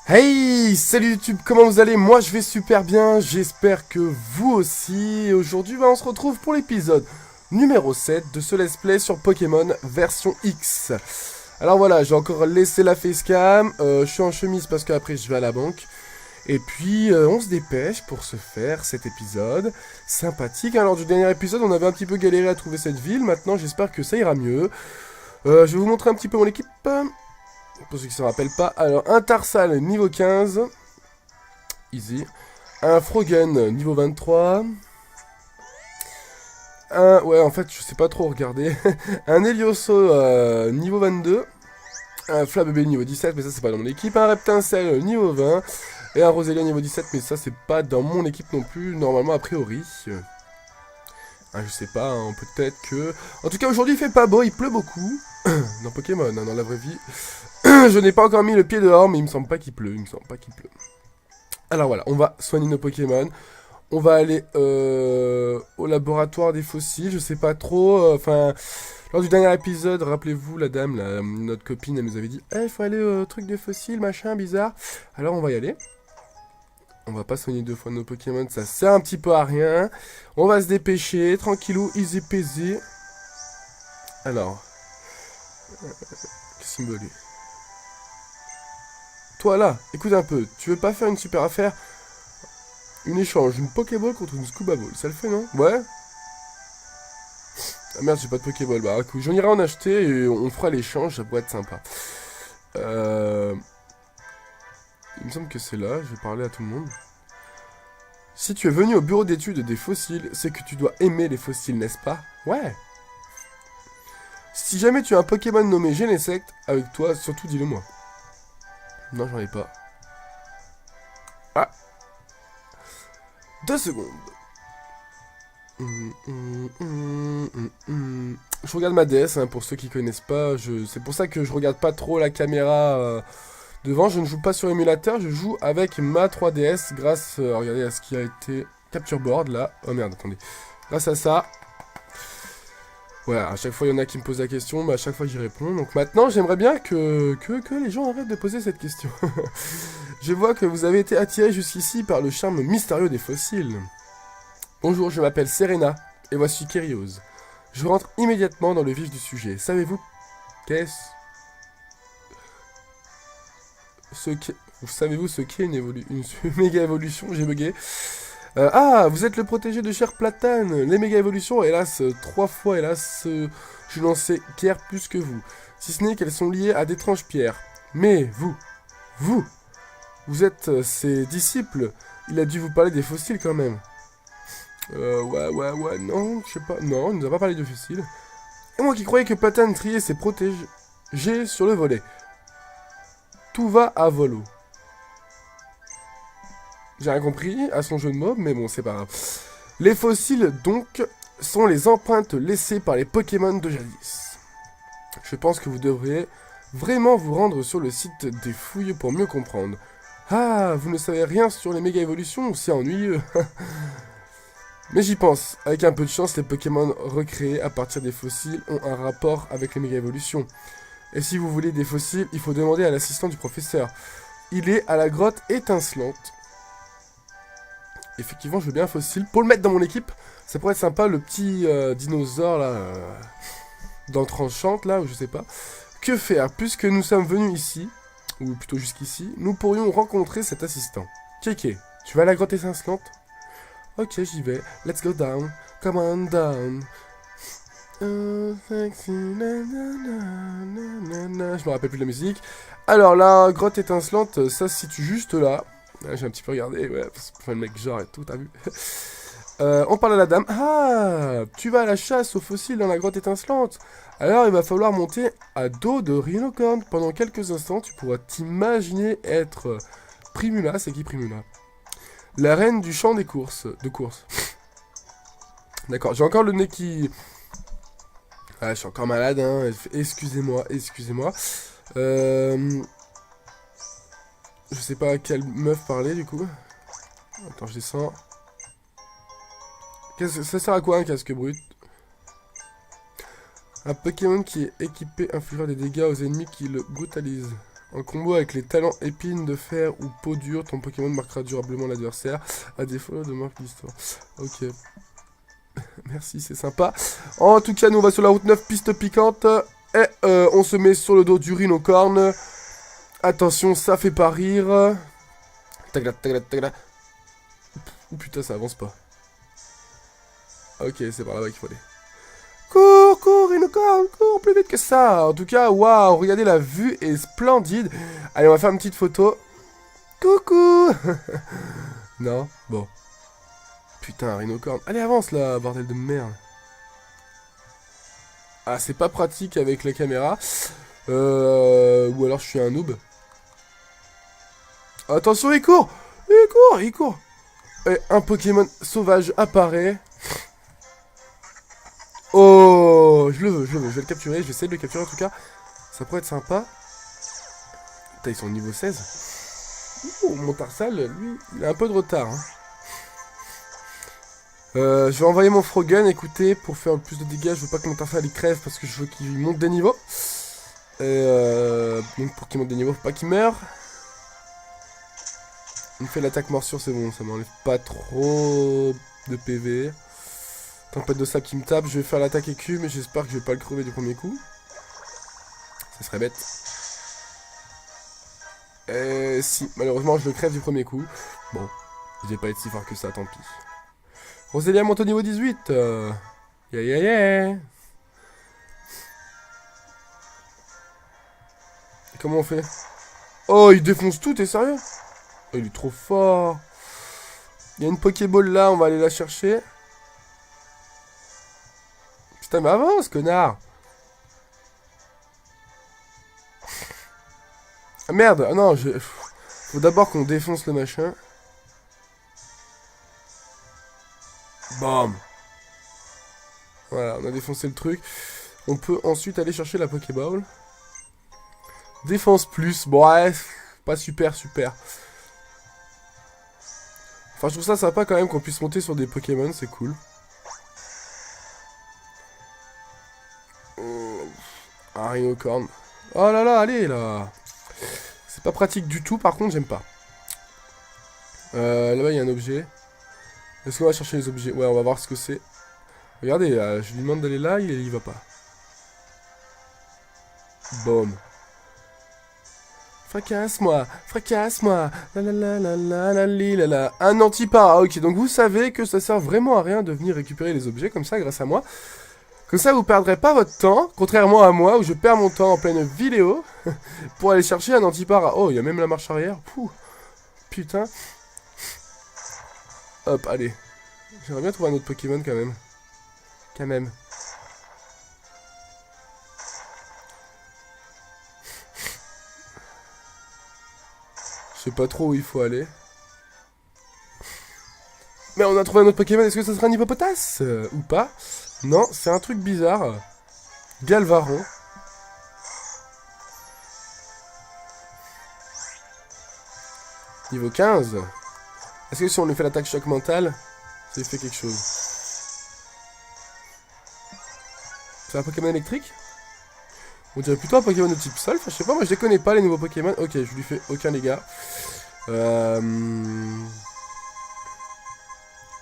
Hey, salut YouTube, comment vous allez? Moi je vais super bien, j'espère que vous aussi. Et aujourd'hui on se retrouve pour l'épisode numéro 7 de ce let's play sur Pokémon version X. Alors voilà, j'ai encore laissé la facecam, je suis en chemise parce qu'après je vais à la banque. Et puis on se dépêche pour se faire cet épisode sympathique. Alors du dernier épisode on avait un petit peu galéré à trouver cette ville, maintenant j'espère que ça ira mieux. Je vais vous montrer un petit peu mon équipe. Pour ceux qui ne se rappellent pas, alors un Tarsal niveau 15, easy. Un Frogen niveau 23. Ouais, en fait, je sais pas trop regarder. Un Helioso niveau 22. Un Flabébé niveau 17, mais ça c'est pas dans mon équipe. Un Reptincelle niveau 20. Et un Roselia niveau 17, mais ça c'est pas dans mon équipe non plus, normalement a priori. Je sais pas, hein, peut-être que... En tout cas, aujourd'hui il fait pas beau, il pleut beaucoup. Dans Pokémon, hein, dans la vraie vie. Je n'ai pas encore mis le pied dehors, mais il me semble pas qu'il pleut, Alors voilà, on va soigner nos Pokémon. On va aller au laboratoire des fossiles, je sais pas trop. Enfin, lors du dernier épisode, rappelez-vous, la dame, notre copine, elle nous avait dit il faut aller au truc des fossiles, machin, bizarre. Alors on va y aller. On va pas soigner deux fois nos Pokémon, ça sert un petit peu à rien. On va se dépêcher, tranquillou, easy peasy. Alors, qu'est-ce qu'il me dit? Toi là, écoute un peu, tu veux pas faire une super affaire? Une échange, une Pokéball contre une Scuba Ball, ça le fait non? Ouais. Ah merde, j'ai pas de Pokéball, bah écoute, j'en irai en acheter et on fera l'échange, ça pourrait être sympa. Il me semble que c'est là, je vais parler à tout le monde. Si tu es venu au bureau d'études des fossiles, c'est que tu dois aimer les fossiles, n'est-ce pas? Ouais. Si jamais tu as un Pokémon nommé Genesect avec toi, surtout dis-le moi. Non, j'en ai pas. Ah. 2 secondes. Je regarde ma DS, hein, pour ceux qui connaissent pas. C'est pour ça que je regarde pas trop la caméra devant. Je ne joue pas sur émulateur, je joue avec ma 3DS grâce, regardez, à ce qui a été capture board là. Oh merde, attendez. Grâce à ça. Ouais, à chaque fois il y en a qui me posent la question, mais à chaque fois j'y réponds. Donc maintenant j'aimerais bien que les gens arrêtent de poser cette question. Je vois que vous avez été attiré jusqu'ici par le charme mystérieux des fossiles. Bonjour, je m'appelle Serena, et voici Kyrios. Je rentre immédiatement dans le vif du sujet. Savez-vous Savez-vous ce qu'est une méga évolution? J'ai bugué. Vous êtes le protégé de cher Platane. Les méga évolutions, hélas, 3 fois, hélas, je n'en sais guère plus que vous. Si ce n'est qu'elles sont liées à d'étranges pierres. Mais vous êtes ses disciples. Il a dû vous parler des fossiles quand même. Ouais, non, je sais pas. Non, il nous a pas parlé de fossiles. Et moi qui croyais que Platane triait ses protégés sur le volet. Tout va à volo. J'ai rien compris à son jeu de mots, mais bon, c'est pas grave. Les fossiles, donc, sont les empreintes laissées par les Pokémon de jadis. Je pense que vous devriez vraiment vous rendre sur le site des fouilles pour mieux comprendre. Ah, vous ne savez rien sur les méga évolutions, c'est ennuyeux. Mais j'y pense. Avec un peu de chance, les Pokémon recréés à partir des fossiles ont un rapport avec les méga évolutions. Et si vous voulez des fossiles, il faut demander à l'assistant du professeur. Il est à la grotte étincelante. Effectivement, je veux bien un fossile. Pour le mettre dans mon équipe, ça pourrait être sympa, le petit dinosaure là, dans le tranchante là, ou je sais pas. Que faire? Puisque nous sommes venus ici, ou plutôt jusqu'ici, nous pourrions rencontrer cet assistant. Kéké, tu vas à la grotte étincelante? Ok, j'y vais. Let's go down. Come on down. Sexy, je me rappelle plus de la musique. Alors, la grotte étincelante, ça se situe juste là. J'ai un petit peu regardé, ouais, enfin, le mec genre et tout, t'as vu. On parle à la dame. Ah, tu vas à la chasse aux fossiles dans la grotte étincelante. Alors il va falloir monter à dos de Rhinocorn. Pendant quelques instants, tu pourras t'imaginer être Primula. C'est qui Primula? La reine du champ des courses. De course. D'accord, j'ai encore le nez qui... Ah, je suis encore malade, hein. Excusez-moi. Je sais pas à quelle meuf parler du coup. Attends, je descends. Ça sert à quoi un casque brut? Un Pokémon qui est équipé infligera des dégâts aux ennemis qui le brutalisent. En combo avec les talents épines de fer ou peau dure, ton Pokémon marquera durablement l'adversaire, à défaut de marque d'histoire. Ok. Merci, c'est sympa. En tout cas, nous on va sur la route 9, piste piquante. Et on se met sur le dos du rhinocorne. Attention, ça fait pas rire. Tagla, tagla, tagla. Oh putain, ça avance pas. Ok, c'est par là-bas qu'il faut aller. Cours, cours, rhinocorne, cours plus vite que ça. En tout cas, waouh, regardez, la vue est splendide. Allez, on va faire une petite photo. Coucou. Non, bon. Putain, un rhinocorne. Allez, avance là, bordel de merde. Ah, c'est pas pratique avec la caméra. Ou alors je suis un noob. Attention, il court. Il court, il court. Et un Pokémon sauvage apparaît. Oh, je le veux, je vais le capturer, je vais essayer de le capturer en tout cas. Ça pourrait être sympa. Putain, ils sont au niveau 16. Oh, mon Tarsal, lui, il a un peu de retard. Hein. Je vais envoyer mon Frogun, écoutez, pour faire plus de dégâts. Je veux pas que mon Tarsal il crève parce que je veux qu'il monte des niveaux. Donc pour qu'il monte des niveaux, faut pas qu'il meure. Il me fait l'attaque morsure, c'est bon, ça m'enlève pas trop de PV. Tempête de sable qui me tape, je vais faire l'attaque écu, mais j'espère que je vais pas le crever du premier coup. Ça serait bête. Si, malheureusement je le crève du premier coup. Bon, je vais pas être si fort que ça, tant pis. Rosélia monte au niveau 18. Yeah, yeah, yeah. Comment on fait? Oh, il défonce tout, t'es sérieux? Oh, il est trop fort. Il y a une Pokéball là, on va aller la chercher. Putain, mais avance, connard. Ah merde, ah non, faut d'abord qu'on défonce le machin. Bam. Voilà, on a défoncé le truc. On peut ensuite aller chercher la Pokéball. Défense plus, bon ouais, pas super, super. Enfin, je trouve ça sympa quand même qu'on puisse monter sur des Pokémon, c'est cool. Un rhinocorne. Oh là là, allez là. C'est pas pratique du tout, par contre, j'aime pas. Là-bas, il y a un objet. Est-ce qu'on va chercher les objets? Ouais, on va voir ce que c'est. Regardez, je lui demande d'aller là, il y va pas. Boum. Fracasse-moi, fracasse-moi. La la la la la la la la. Un antipara. Ok, donc vous savez que ça sert vraiment à rien de venir récupérer les objets comme ça grâce à moi. Comme ça, vous perdrez pas votre temps, contrairement à moi où je perds mon temps en pleine vidéo pour aller chercher un antipara. Oh, il y a même la marche arrière. Pouh. Putain. Hop, allez. J'aimerais bien trouver un autre Pokémon quand même. Quand même. Je sais pas trop où il faut aller. Mais on a trouvé un autre Pokémon. Est-ce que ça sera un Hippopotas ou pas? Non, c'est un truc bizarre. Galvaron. Niveau 15. Est-ce que si on lui fait l'attaque choc mental, ça lui fait quelque chose? C'est un Pokémon électrique? On dirait plutôt un Pokémon de type sol. Enfin, je sais pas, moi je les connais pas les nouveaux Pokémon. Ok, je lui fais aucun dégât.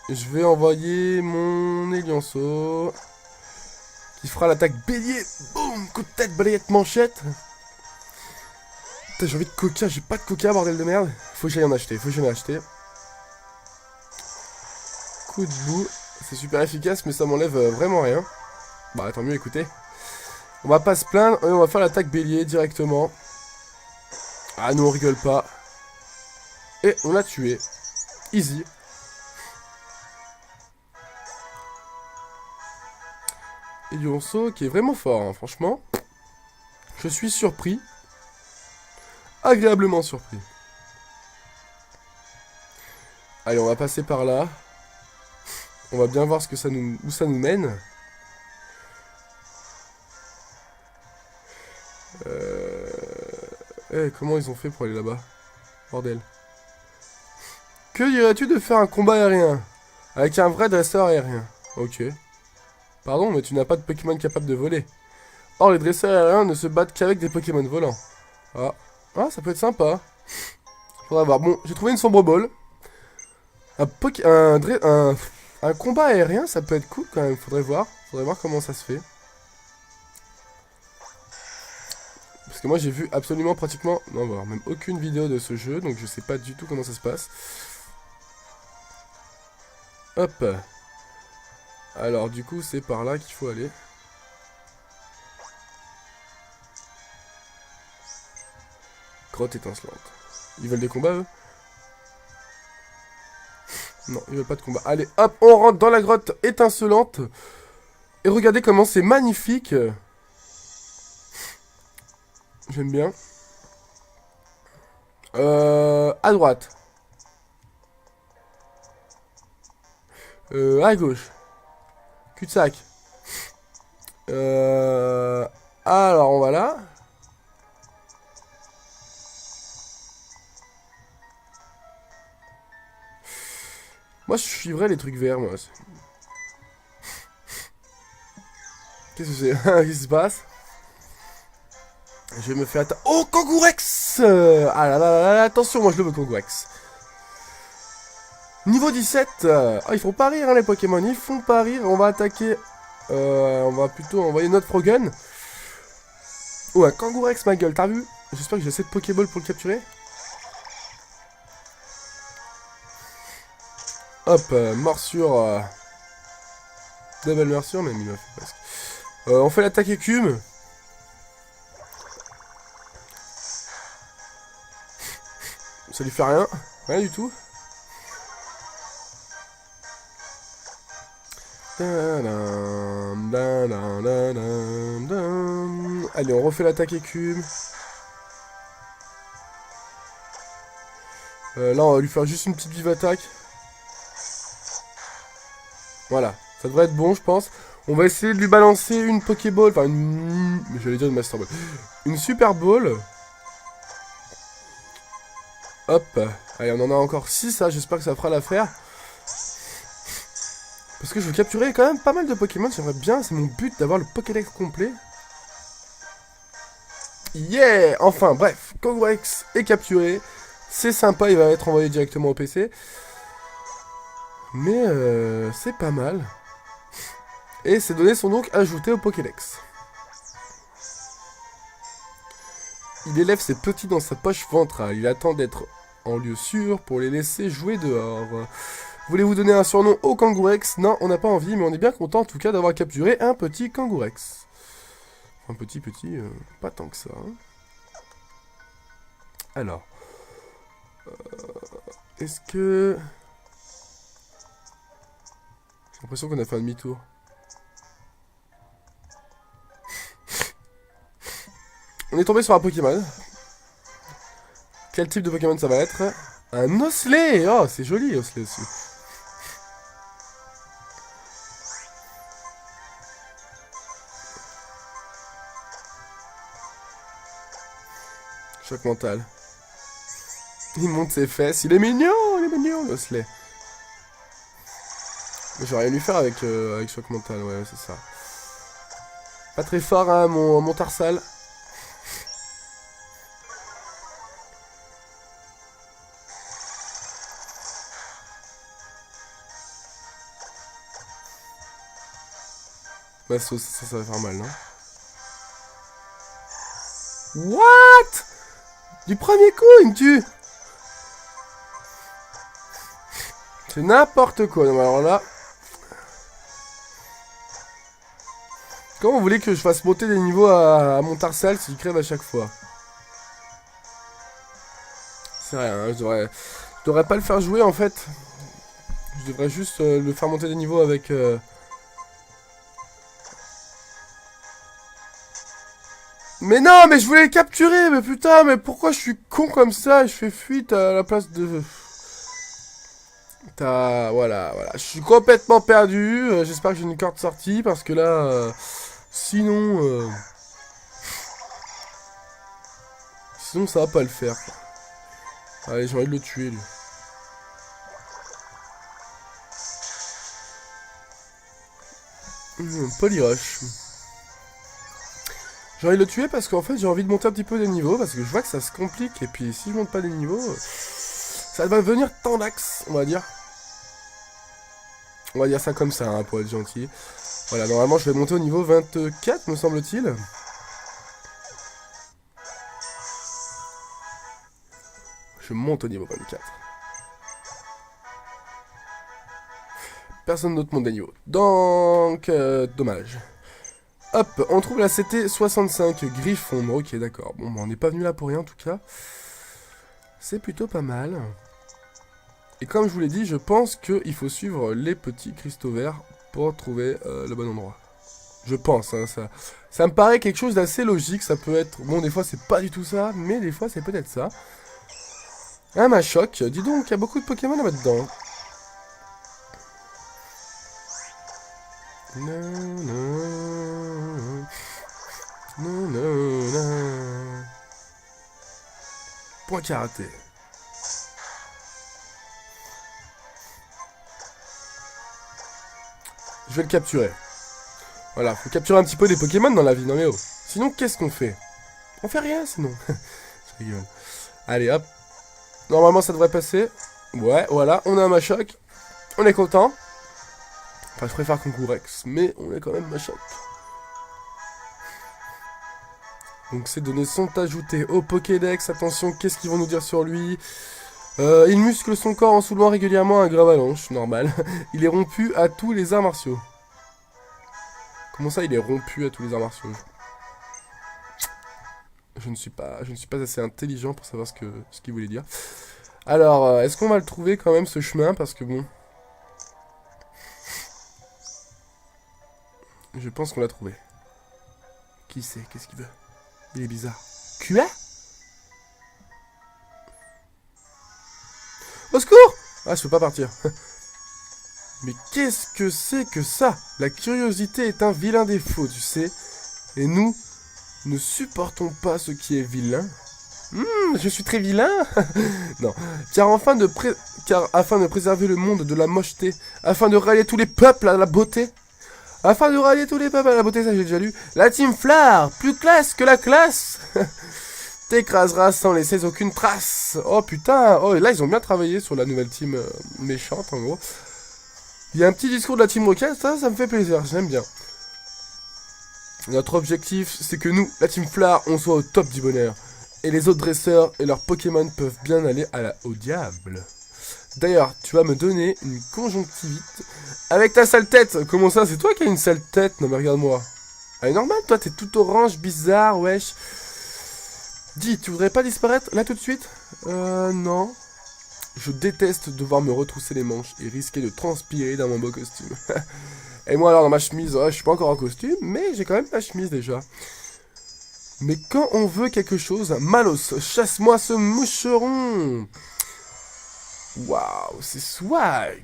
Je vais envoyer mon Elianceau qui fera l'attaque bélier. Boum, coup de tête, balayette manchette. Putain, j'ai envie de coca, j'ai pas de coca, bordel de merde. Faut que j'aille en acheter, faut que j'aille en acheter. Coup de boue, c'est super efficace, mais ça m'enlève vraiment rien. Bah, tant mieux, écoutez. On va pas se plaindre, et on va faire l'attaque bélier directement. Ah, nous on rigole pas. Et on l'a tué. Easy. Elionceau qui est vraiment fort, hein, franchement. Je suis surpris. Agréablement surpris. Allez, on va passer par là. On va bien voir ce que ça nous, où ça nous mène. Comment ils ont fait pour aller là-bas? Bordel. Que dirais-tu de faire un combat aérien? Avec un vrai dresseur aérien. Ok. Pardon, mais tu n'as pas de Pokémon capable de voler. Or, les dresseurs aériens ne se battent qu'avec des Pokémon volants. Ah. Ah, ça peut être sympa. Faudra voir. Bon, j'ai trouvé une sombre ball. Un combat aérien, ça peut être cool quand même. Faudrait voir. Faudrait voir comment ça se fait. Parce que moi j'ai vu absolument pratiquement... Non, voire même aucune vidéo de ce jeu. Donc je sais pas du tout comment ça se passe. Hop. Alors du coup c'est par là qu'il faut aller. Grotte étincelante. Ils veulent des combats eux? Non, ils veulent pas de combat. Allez, hop, on rentre dans la grotte étincelante. Et regardez comment c'est magnifique. J'aime bien. À droite. À gauche. Cul-de-sac. Alors, on va là. Moi, je suivrais les trucs verts, moi. Qu'est-ce que c'est? Qu'est-ce qui se passe? Je vais me faire attaquer. Oh, Kangourex! Ah là là là là, attention, moi je le veux, Kangourex. Niveau 17. Ah, ils font pas rire, hein, les Pokémon. Ils font pas rire. On va attaquer. On va plutôt envoyer notre Frogun. Oh, un Kangourex, ma gueule, t'as vu? J'espère que j'ai assez de Pokéball pour le capturer. Hop, morsure. Double morsure, même il m'a fait presque. On fait l'attaque écume. Ça lui fait rien. Rien du tout. Allez, on refait l'attaque écume. Là, on va lui faire juste une petite vive attaque. Voilà, ça devrait être bon, je pense. On va essayer de lui balancer une Pokéball. Enfin, une... J'allais dire une Master Ball. Une Super Ball. Hop. Allez, on en a encore 6, hein. J'espère que ça fera l'affaire. Parce que je veux capturer quand même pas mal de Pokémon. J'aimerais bien, c'est mon but d'avoir le Pokédex complet. Yeah! Enfin, bref, Kangourex est capturé. C'est sympa, il va être envoyé directement au PC. Mais c'est pas mal. Et ces données sont donc ajoutées au Pokédex. Il élève ses petits dans sa poche ventrale. Il attend d'être en lieu sûr pour les laisser jouer dehors. Voulez-vous donner un surnom au Kangourex? Non, on n'a pas envie, mais on est bien content en tout cas d'avoir capturé un petit Kangourex. Un petit, pas tant que ça. Hein. Alors. Est-ce que... J'ai l'impression qu'on a fait un demi-tour. On est tombé sur un Pokémon. Quel type de Pokémon ça va être? Un Osselet. Oh, c'est joli, Osselet aussi. Choc mental. Il monte ses fesses. Il est mignon, Osselet. J'aurais rien lui faire avec, avec choc mental, ouais, c'est ça. Pas très fort, hein, mon Tarsal. Ma sauce, ça va faire mal, non? What? Du premier coup, il me tue. C'est n'importe quoi. Non, alors là... Comment vous voulez que je fasse monter des niveaux à mon Tarsal s'il crève à chaque fois? C'est rien, hein, je devrais pas le faire jouer en fait. Je devrais juste le faire monter des niveaux avec... Mais non, mais je voulais le capturer, mais putain, mais pourquoi je suis con comme ça? Je fais fuite à la place de... Voilà. Je suis complètement perdu. J'espère que j'ai une corde sortie parce que là... Sinon... Sinon, ça va pas le faire. Allez, j'ai envie de le tuer, lui. Polyrush. J'ai envie de le tuer parce qu'en fait j'ai envie de monter un petit peu des niveaux, parce que je vois que ça se complique, et puis si je monte pas des niveaux, ça va venir tendax, on va dire. On va dire ça comme ça, hein, pour être gentil. Voilà, normalement je vais monter au niveau 24, me semble-t-il. Je monte au niveau 24. Personne d'autre monte des niveaux. Donc, dommage. Hop, on trouve la CT65 Griffon. Ok, d'accord. Bon, bah, on n'est pas venu là pour rien en tout cas. C'est plutôt pas mal. Et comme je vous l'ai dit, je pense qu'il faut suivre les petits cristaux verts pour trouver le bon endroit. Je pense, hein, ça me paraît quelque chose d'assez logique. Ça peut être... Bon, des fois, c'est pas du tout ça, mais des fois, c'est peut-être ça. Un Machoc. Dis donc, il y a beaucoup de Pokémon là-dedans. Point karaté. Je vais le capturer. Voilà, faut capturer un petit peu des Pokémon dans la vie, non mais oh. Sinon, qu'est-ce qu'on fait? On fait rien, sinon. Je rigole. Allez, hop. Normalement, ça devrait passer. Ouais, voilà, on a un Machoc. On est content. Enfin, je préfère Concourex, mais on est quand même Machoc. Donc ces données sont ajoutées au Pokédex. Attention, qu'est-ce qu'ils vont nous dire sur lui? Il muscle son corps en soulevant régulièrement un gravalanche, normal. Il est rompu à tous les arts martiaux. Comment ça, il est rompu à tous les arts martiaux? Je ne suis pas assez intelligent pour savoir ce qu'il voulait dire. Alors, est-ce qu'on va le trouver quand même, ce chemin? Parce que bon... Je pense qu'on l'a trouvé. Qui c'est? Qu'est-ce qu'il veut? Il est bizarre. Quoi? Au secours! Ah, je peux pas partir. Mais qu'est-ce que c'est que ça? La curiosité est un vilain défaut, tu sais. Et nous ne supportons pas ce qui est vilain. Je suis très vilain. Non. Car afin de préserver le monde de la mocheté, afin de rallier tous les peuples à la beauté, ça j'ai déjà lu, la Team Flare, plus classe que la classe. T'écraseras sans laisser aucune trace. Oh putain, oh et là ils ont bien travaillé sur la nouvelle team méchante en gros. Il y a un petit discours de la Team Rocket, ça me fait plaisir, j'aime bien. Notre objectif, c'est que nous, la Team Flare, on soit au top du bonheur. Et les autres dresseurs et leurs Pokémon peuvent bien aller au diable. D'ailleurs, tu vas me donner une conjonctivite avec ta sale tête. Comment ça, c'est toi qui as une sale tête? Non mais regarde-moi. Elle est normale, toi, t'es tout orange, bizarre, wesh. Dis, tu voudrais pas disparaître là tout de suite? Non. Je déteste devoir me retrousser les manches et risquer de transpirer dans mon beau costume. Et moi alors dans ma chemise, je suis pas encore en costume, mais j'ai quand même ma chemise déjà. Mais quand on veut quelque chose, Malos, chasse-moi ce moucheron. Waouh, c'est swag.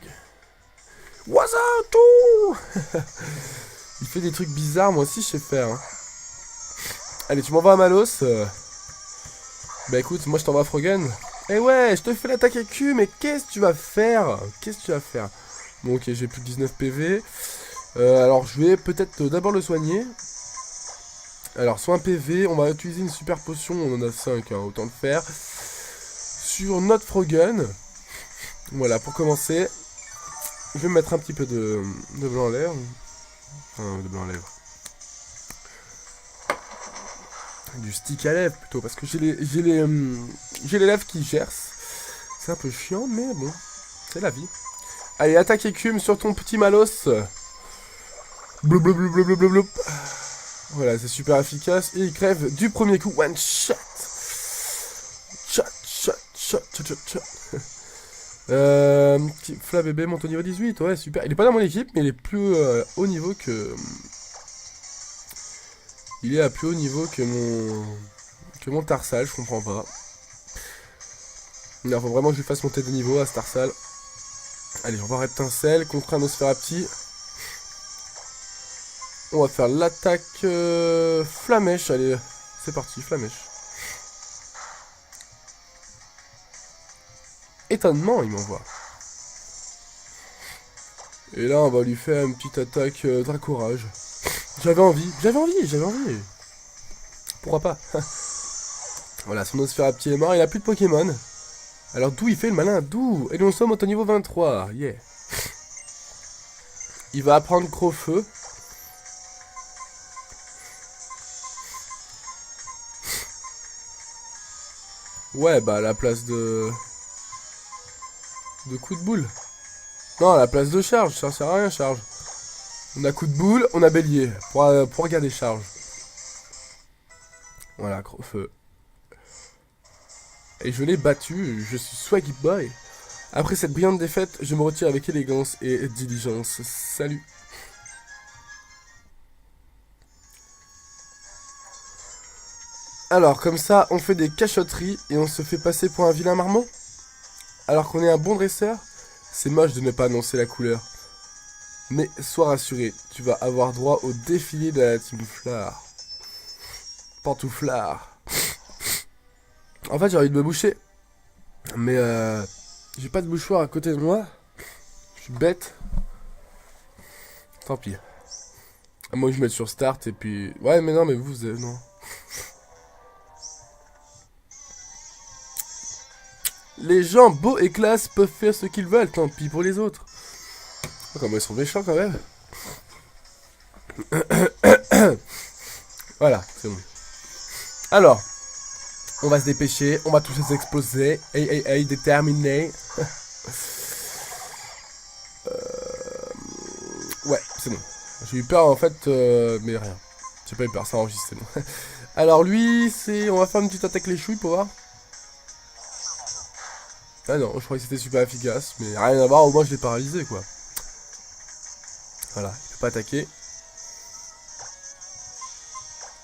What's up, tout? Il fait des trucs bizarres, moi aussi je sais faire. Hein. Allez, tu m'envoies à Malos. Bah écoute, moi je t'envoie à Frogen. Eh ouais, je te fais l'attaque à cul, mais qu'est-ce que tu vas faire? Bon ok, j'ai plus que 19 PV. Alors je vais peut-être d'abord le soigner. Alors soin PV, on va utiliser une super potion, on en a 5, hein, autant le faire. Sur notre Frogen. Voilà, pour commencer. Je vais me mettre un petit peu de blanc à lèvres. Enfin, de blanc à lèvres. Du stick à lèvres plutôt, parce que j'ai les lèvres qui gercent. C'est un peu chiant, mais bon, c'est la vie. Allez, attaque écume sur ton petit Malos. Blou blou blou blou blou blou blou. Voilà, c'est super efficace. Et il crève du premier coup. One shot. Shot. Fla bébé monte au niveau 18. Ouais, super. Il est pas dans mon équipe, mais il est plus haut niveau que... Il est à plus haut niveau que mon Tarsal, je comprends pas. Il faut vraiment que je lui fasse monter de niveau à ce Tarsal. Allez, on va voir Reptincelle contre un Nosferapti. On va faire l'attaque Flamèche. Allez, c'est parti, Flamèche. Étonnement, il m'envoie. Et là, on va lui faire une petite attaque Dracourage. J'avais envie. Pourquoi pas? Voilà, son Nosferapti est mort, il a plus de Pokémon. Alors d'où il fait le malin? D'où? Et nous sommes au niveau 23, yeah. Il va apprendre Crofeu. Ouais, bah à la place de coup de boule. Non, à la place de charge, ça sert à rien, charge. On a coup de boule, on a bélier. Pour regarder charge. Voilà, Crofeu. Et je l'ai battu, je suis Swaggy Boy. Après cette brillante défaite, je me retire avec élégance et diligence. Salut. Alors, comme ça, on fait des cachotteries et on se fait passer pour un vilain marmot. Alors qu'on est un bon dresseur, c'est moche de ne pas annoncer la couleur. Mais sois rassuré, tu vas avoir droit au défilé de la team Flare. Pantouflard. En fait, j'ai envie de me boucher. Mais j'ai pas de bouchoir à côté de moi. Je suis bête. Tant pis. À moins que je mette sur start et puis... Ouais, mais non, mais vous... non. Les gens beaux et classe peuvent faire ce qu'ils veulent, tant pis pour les autres. Oh, comment ils sont méchants quand même. Voilà, c'est bon. Alors, on va se dépêcher, on va tous les exploser. Hey, déterminé. Ouais, c'est bon. J'ai eu peur en fait, mais rien. J'ai pas eu peur, ça enregistre, c'est bon. Alors lui, c'est... On va faire une petite attaque les chouilles pour voir. Ah non, je croyais que c'était super efficace, mais rien à voir, au moins je l'ai paralysé quoi. Voilà, il peut pas attaquer.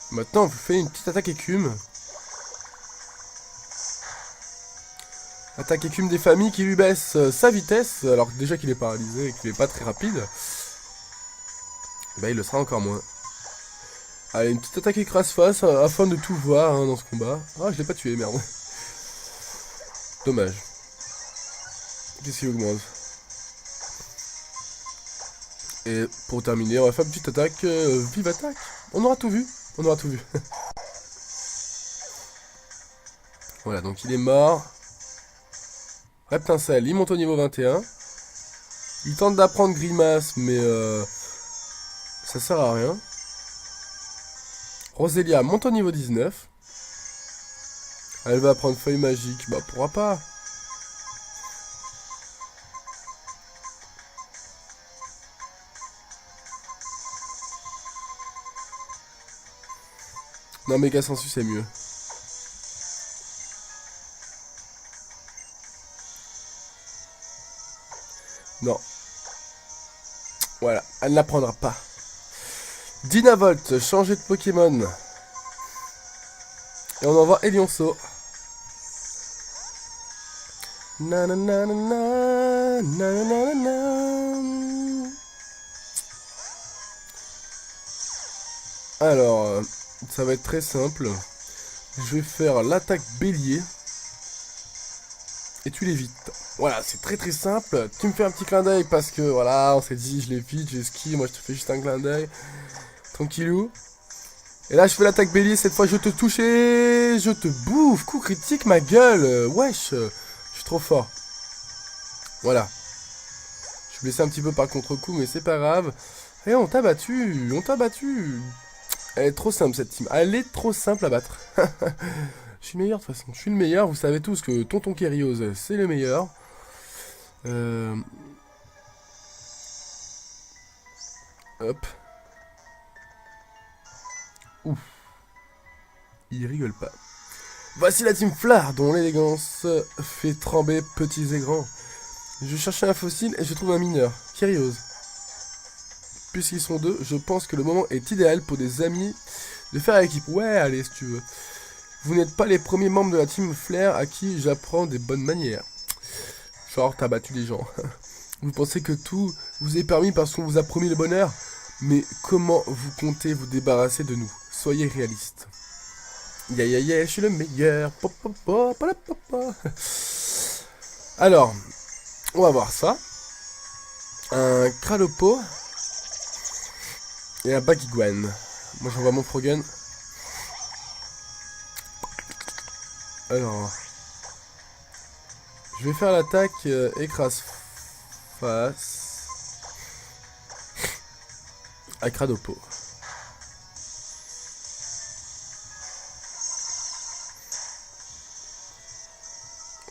Maintenant, on fait une petite attaque écume. Attaque écume des familles qui lui baisse sa vitesse, alors que déjà qu'il est paralysé et qu'il est pas très rapide. Bah il le sera encore moins. Allez, une petite attaque écrase-face afin de tout voir hein, dans ce combat. Ah, je l'ai pas tué, merde. Dommage. Qu'est-ce qu'il augmente? Et pour terminer, on va faire une petite attaque, vive attaque. On aura tout vu, on aura tout vu. Voilà, donc il est mort. Reptincelle, il monte au niveau 21. Il tente d'apprendre Grimace, mais ça sert à rien. Rosélia monte au niveau 19. Elle va apprendre Feuille Magique, bah pourra pas. Non, Méga Sensu c'est mieux. Non. Voilà, elle ne l'apprendra pas. Dynavolt, changer de Pokémon. Et on envoie Elionceau. Nanana, nanana. Alors, ça va être très simple. Je vais faire l'attaque bélier. Et tu l'évites. Voilà, c'est très très simple. Tu me fais un petit clin d'œil parce que voilà, on s'est dit je l'évite, j'ai ski, moi je te fais juste un clin d'œil. Tranquillou. Et là je fais l'attaque bélier, cette fois je te touche et je te bouffe. Coup critique ma gueule. Wesh, je suis trop fort. Voilà. Je suis blessé un petit peu par le contre-coup, mais c'est pas grave. Et on t'a battu, on t'a battu. Elle est trop simple cette team, elle est trop simple à battre. Je suis meilleur de toute façon, je suis le meilleur, vous savez tous que Tonton Kerios c'est le meilleur. Hop. Ouf. Il rigole pas. Voici la team Flare, dont l'élégance fait trembler petits et grands. Je cherchais un fossile et je trouve un mineur, Kerios. Puisqu'ils sont deux, je pense que le moment est idéal pour des amis de faire équipe. Ouais, allez, si tu veux. Vous n'êtes pas les premiers membres de la team Flare à qui j'apprends des bonnes manières. Genre, t'as battu des gens. Vous pensez que tout vous est permis parce qu'on vous a promis le bonheur? Mais comment vous comptez vous débarrasser de nous? Soyez réaliste. Je suis le meilleur. Alors, on va voir ça. Un Kralopo. Et un Bagiguan. Moi j'envoie mon Frogun. Alors, je vais faire l'attaque écrase face à Cradopo.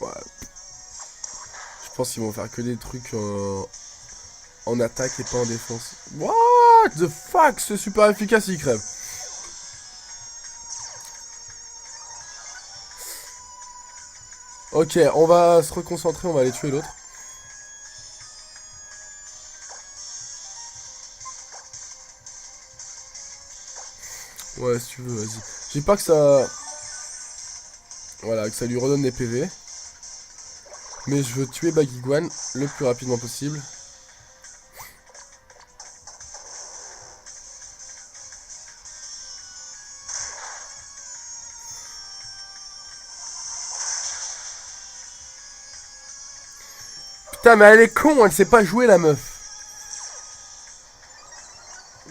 Ouais. Je pense qu'ils vont faire que des trucs en attaque et pas en défense. What the fuck, c'est super efficace, il crève. Ok, on va se reconcentrer, on va aller tuer l'autre. Ouais, si tu veux, vas-y. J'ai pas que ça... Voilà, que ça lui redonne des PV. Mais je veux tuer Bagiguan le plus rapidement possible. Putain, mais elle est con, elle sait pas jouer, la meuf.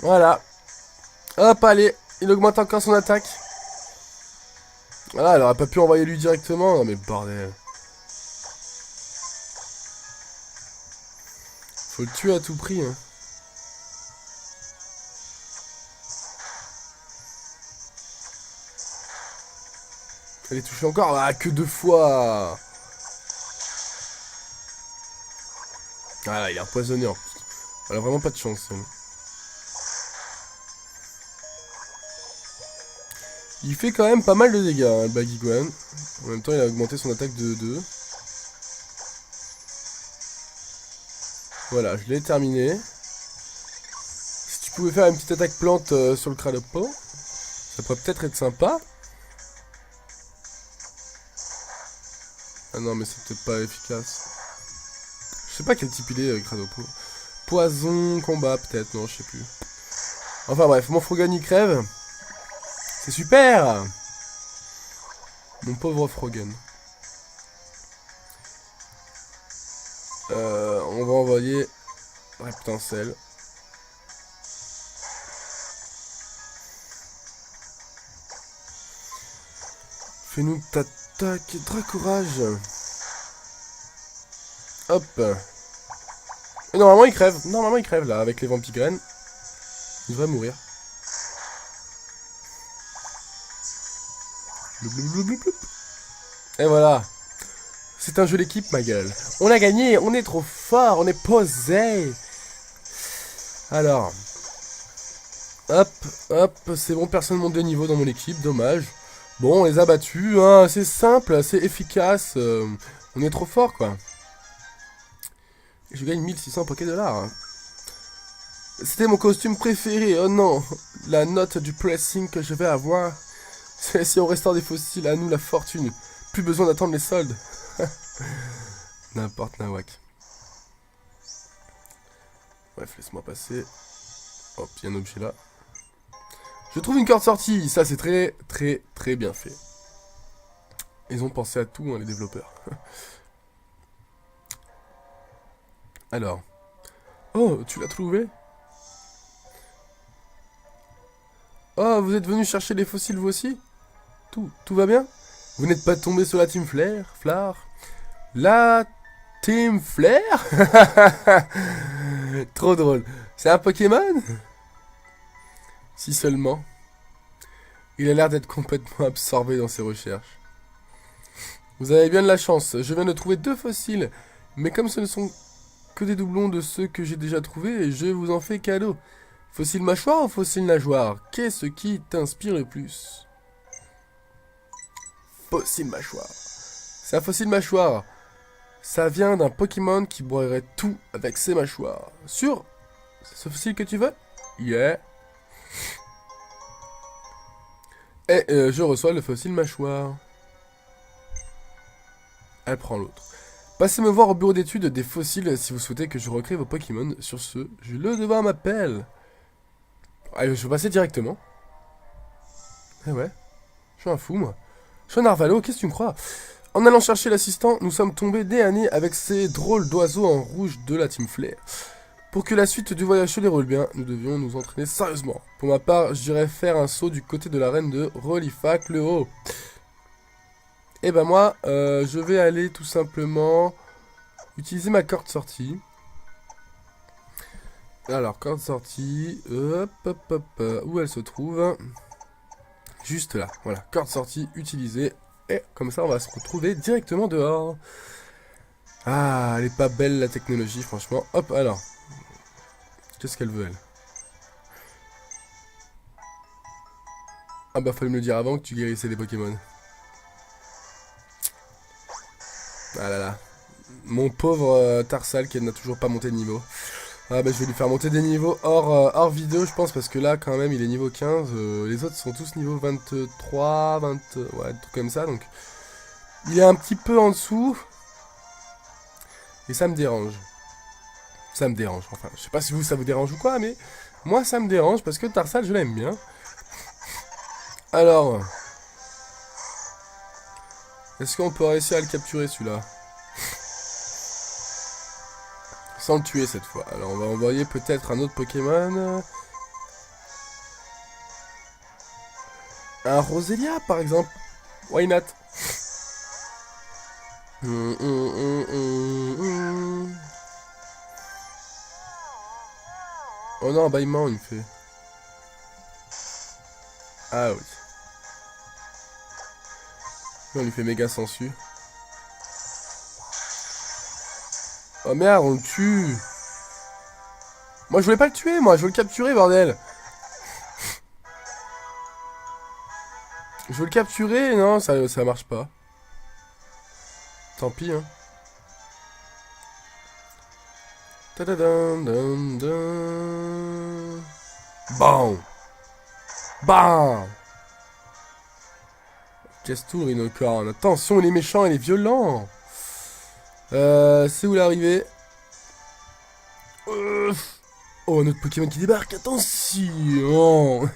Voilà. Hop, allez. Il augmente encore son attaque. Voilà, elle aurait pas pu envoyer lui directement. Non, mais bordel. Faut le tuer à tout prix, hein. Elle est touchée encore. Ah, que 2 fois. Ah, il est empoisonné en plus. Elle a vraiment pas de chance, elle. Il fait quand même pas mal de dégâts, hein, le Bagiguan. En même temps, il a augmenté son attaque de 2. Voilà, je l'ai terminé. Si tu pouvais faire une petite attaque plante sur le Cradopo, ça pourrait peut-être être sympa. Ah non, mais c'est peut-être pas efficace. Je sais pas quel type il est, Cradopo. Poison, combat, peut-être, non, je sais plus. Enfin bref, mon Frogan il crève. C'est super! Mon pauvre Frogan. On va envoyer Reptincelle. Fais-nous ta attaque, Dracourage. Hop. Et normalement il crève. Normalement il crève là, avec les vampigraines. Il devrait mourir. Et voilà. C'est un jeu d'équipe, ma gueule. On a gagné, on est trop fort, on est posé. Alors. Hop, hop, c'est bon, personne monte de niveau dans mon équipe, dommage. Bon, on les a battus, hein, c'est simple, c'est efficace. On est trop fort, quoi. Je gagne 1600 $. Hein. C'était mon costume préféré, oh non. La note du pressing que je vais avoir. C'est si on restaure des fossiles, à nous la fortune. Plus besoin d'attendre les soldes. N'importe nawak. Bref, laisse-moi passer. Hop, il y a un objet là. Je trouve une corde sortie. Ça, c'est très, très, très bien fait. Ils ont pensé à tout, hein, les développeurs. Alors. Oh, tu l'as trouvé? Oh, vous êtes venu chercher les fossiles, vous aussi? Tout va bien? Vous n'êtes pas tombé sur la Team Flare? La Team Flare? Trop drôle. C'est un Pokémon? Si seulement. Il a l'air d'être complètement absorbé dans ses recherches. Vous avez bien de la chance. Je viens de trouver 2 fossiles. Mais comme ce ne sont que des doublons de ceux que j'ai déjà trouvés, je vous en fais cadeau. Fossile mâchoire ou fossile nageoire? Qu'est-ce qui t'inspire le plus? Fossile mâchoire. C'est un fossile mâchoire. Ça vient d'un Pokémon qui broyerait tout avec ses mâchoires. Sûr? C'est ce fossile que tu veux? Yeah. Et je reçois le fossile mâchoire. Elle prend l'autre. Passez me voir au bureau d'études des fossiles si vous souhaitez que je recrée vos Pokémon. Sur ce, je le devoir m'appelle. Allez, je vais passer directement. Eh ouais. Je suis un fou, moi. Je suis un Arvalo, qu'est-ce que tu me crois? En allant chercher l'assistant, nous sommes tombés nez à nez avec ces drôles d'oiseaux en rouge de la Team Flare. Pour que la suite du voyage se déroule bien, nous devions nous entraîner sérieusement. Pour ma part, j'irai faire un saut du côté de la reine de Relifac le Haut. Et ben moi, je vais aller tout simplement utiliser ma corde sortie. Alors, corde sortie, hop, hop, hop, où elle se trouve? Juste là, voilà, corde sortie, utilisée. Et comme ça, on va se retrouver directement dehors. Ah, elle est pas belle la technologie, franchement. Hop, alors. Qu'est-ce qu'elle veut, elle? Ah bah, fallait me le dire avant que tu guérissais les Pokémon. Ah là là. Mon pauvre Tarsal qui n'a toujours pas monté de niveau. Ah bah je vais lui faire monter des niveaux hors vidéo je pense parce que là quand même il est niveau 15. Les autres sont tous niveau 23, 20... Ouais, des trucs comme ça donc... Il est un petit peu en dessous. Et ça me dérange. Ça me dérange, enfin je sais pas si vous ça vous dérange ou quoi mais... Moi ça me dérange parce que Tarsal je l'aime bien. Alors... Est-ce qu'on peut réussir à le capturer celui-là? Sans le tuer cette fois. Alors on va envoyer peut-être un autre Pokémon. Un Roselia par exemple. Why not? Oh non, bâillement il me fait. Ah oui. On lui fait méga sensu. Oh merde, on le tue. Moi je voulais pas le tuer, moi je veux le capturer, bordel. Je veux le capturer, non, ça marche pas. Tant pis, hein. Bon. Bam. Casse tout, Rhinocorn. Attention, il est méchant, il est violent. C'est où l'arrivée? Oh, notre Pokémon qui débarque, attention.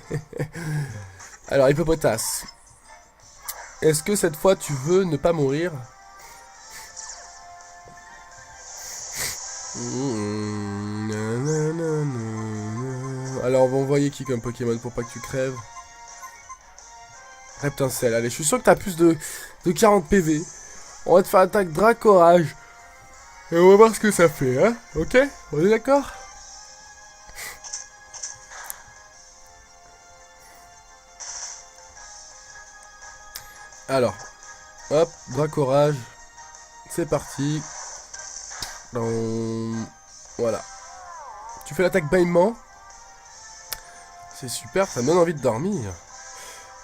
Alors, Hippopotas. Est-ce que cette fois tu veux ne pas mourir? Alors, on va envoyer qui comme Pokémon pour pas que tu crèves? Reptincelle, allez, je suis sûr que t'as plus de 40 PV. On va te faire attaque Dracorage. Et on va voir ce que ça fait, hein? Ok? On est d'accord? Alors, hop, Dracorage. C'est parti. Voilà. Tu fais l'attaque bâillement. C'est super, ça me donne envie de dormir.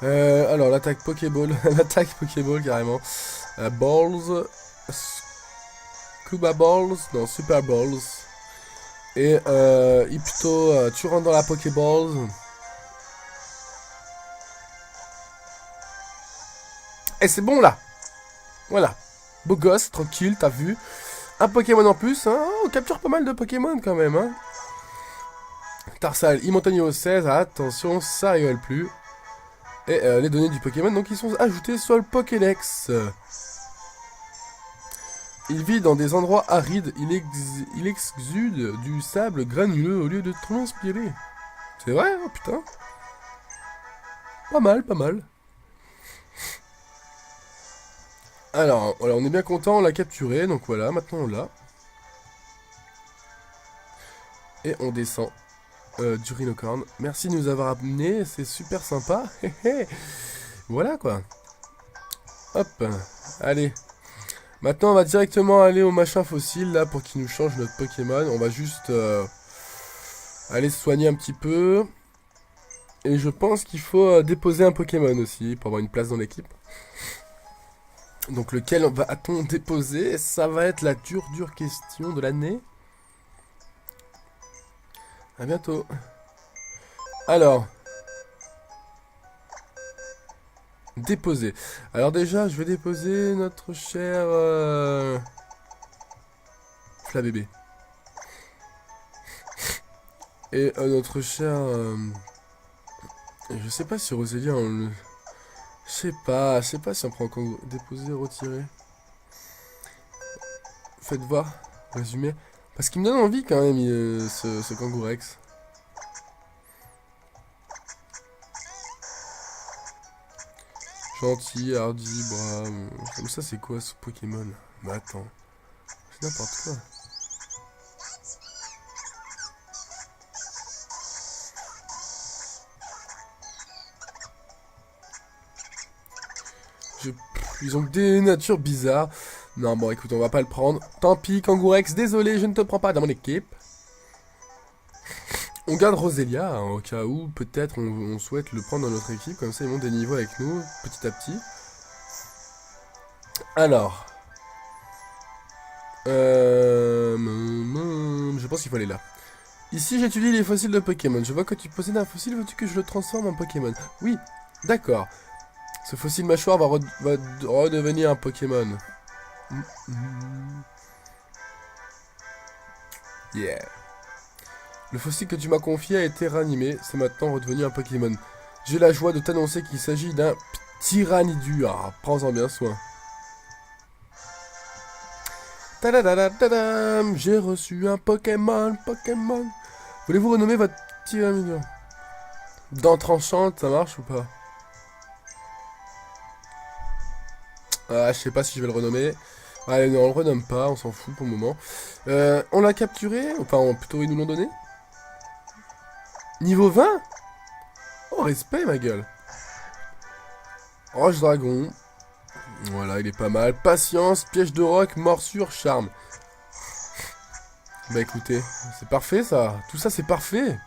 Alors, l'attaque Pokéball. L'attaque Pokéball, carrément. Balls. Scuba Balls. Non, Super Balls. Et Hypto, tu rentres dans la Pokéball. Et c'est bon, là. Voilà. Beau gosse, tranquille, t'as vu. Un Pokémon en plus, hein. On capture pas mal de Pokémon, quand même, hein. Tarsal, il monte au niveau 16. Attention, ça rigole plus. Et les données du Pokémon, donc, ils sont ajoutées sur le Pokédex. Il vit dans des endroits arides. Il exude du sable granuleux au lieu de transpirer. C'est vrai, oh putain. Pas mal, pas mal. Alors, voilà, on est bien content, on l'a capturé. Donc voilà, maintenant on l'a. Et on descend du Rhinocorn. Merci de nous avoir amenés, c'est super sympa. Voilà quoi. Hop, allez. Maintenant on va directement aller au machin fossile là pour qu'il nous change notre Pokémon. On va juste aller se soigner un petit peu. Et je pense qu'il faut déposer un Pokémon aussi pour avoir une place dans l'équipe. Donc lequel va-t-on déposer? Ça va être la dure question de l'année. À bientôt. Alors. Déposer. Alors déjà, je vais déposer notre cher... Flabébé. Et notre cher... Je sais pas si Rosélia, on le... Je sais pas si on prend encore déposer, retirer. Faites voir, résumé. Parce qu'il me donne envie quand même, ce Kangourex. Gentil, hardy, brave. Comme ça, c'est quoi ce Pokémon? Mais attends. C'est n'importe quoi. Ils ont des natures bizarres. Non, bon, écoute, on va pas le prendre. Tant pis, Kangourex, désolé, je ne te prends pas dans mon équipe. On garde Roselia, hein, au cas où, peut-être, on souhaite le prendre dans notre équipe. Comme ça, ils montent des niveaux avec nous, petit à petit. Alors. Je pense qu'il faut aller là. Ici, j'étudie les fossiles de Pokémon. Je vois que tu possèdes un fossile, veux-tu que je le transforme en Pokémon? Oui, d'accord. Ce fossile mâchoire va redevenir un Pokémon. Yeah. Le fossile que tu m'as confié a été ranimé. C'est maintenant redevenu un Pokémon. J'ai la joie de t'annoncer qu'il s'agit d'un Tyranidu. Ah, prends-en bien soin. Tadadadadadam, j'ai reçu un Pokémon. Voulez-vous renommer votre Tyranidu? Dent tranchante, ça marche ou pas? Ah, je sais pas si je vais le renommer. Allez, non, on le renomme pas, on s'en fout pour le moment. On l'a capturé, enfin, plutôt ils nous l'ont donné. Niveau 20? Oh, respect, ma gueule. Roche dragon. Voilà, il est pas mal. Patience, piège de roc, morsure, charme. Bah écoutez, c'est parfait ça. Tout ça, c'est parfait.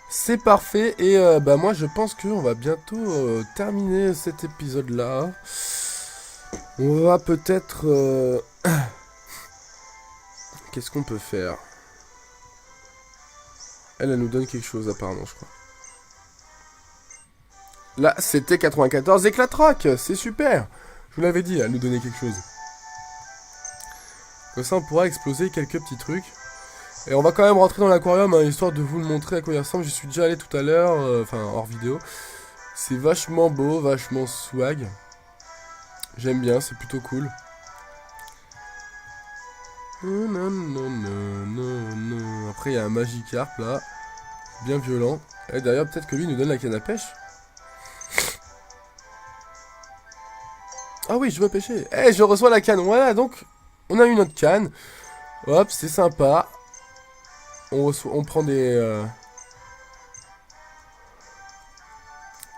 C'est parfait. Et bah moi, je pense qu'on va bientôt terminer cet épisode-là. On va peut-être... Qu'est-ce qu'on peut faire? Elle nous donne quelque chose apparemment, je crois. Là, c'était 94 éclatroc. C'est super. Je vous l'avais dit, elle nous donnait quelque chose. Comme ça, on pourra exploser quelques petits trucs. Et on va quand même rentrer dans l'aquarium, hein, histoire de vous le montrer à quoi il ressemble. J'y suis déjà allé tout à l'heure, enfin hors vidéo. C'est vachement beau, vachement swag. J'aime bien, c'est plutôt cool. Après, il y a un Magikarp là. Bien violent. Et d'ailleurs, peut-être que lui nous donne la canne à pêche. Ah oui, je veux pêcher. Eh, je reçois la canne. Voilà, donc, on a une autre canne. Hop, c'est sympa. On prend des...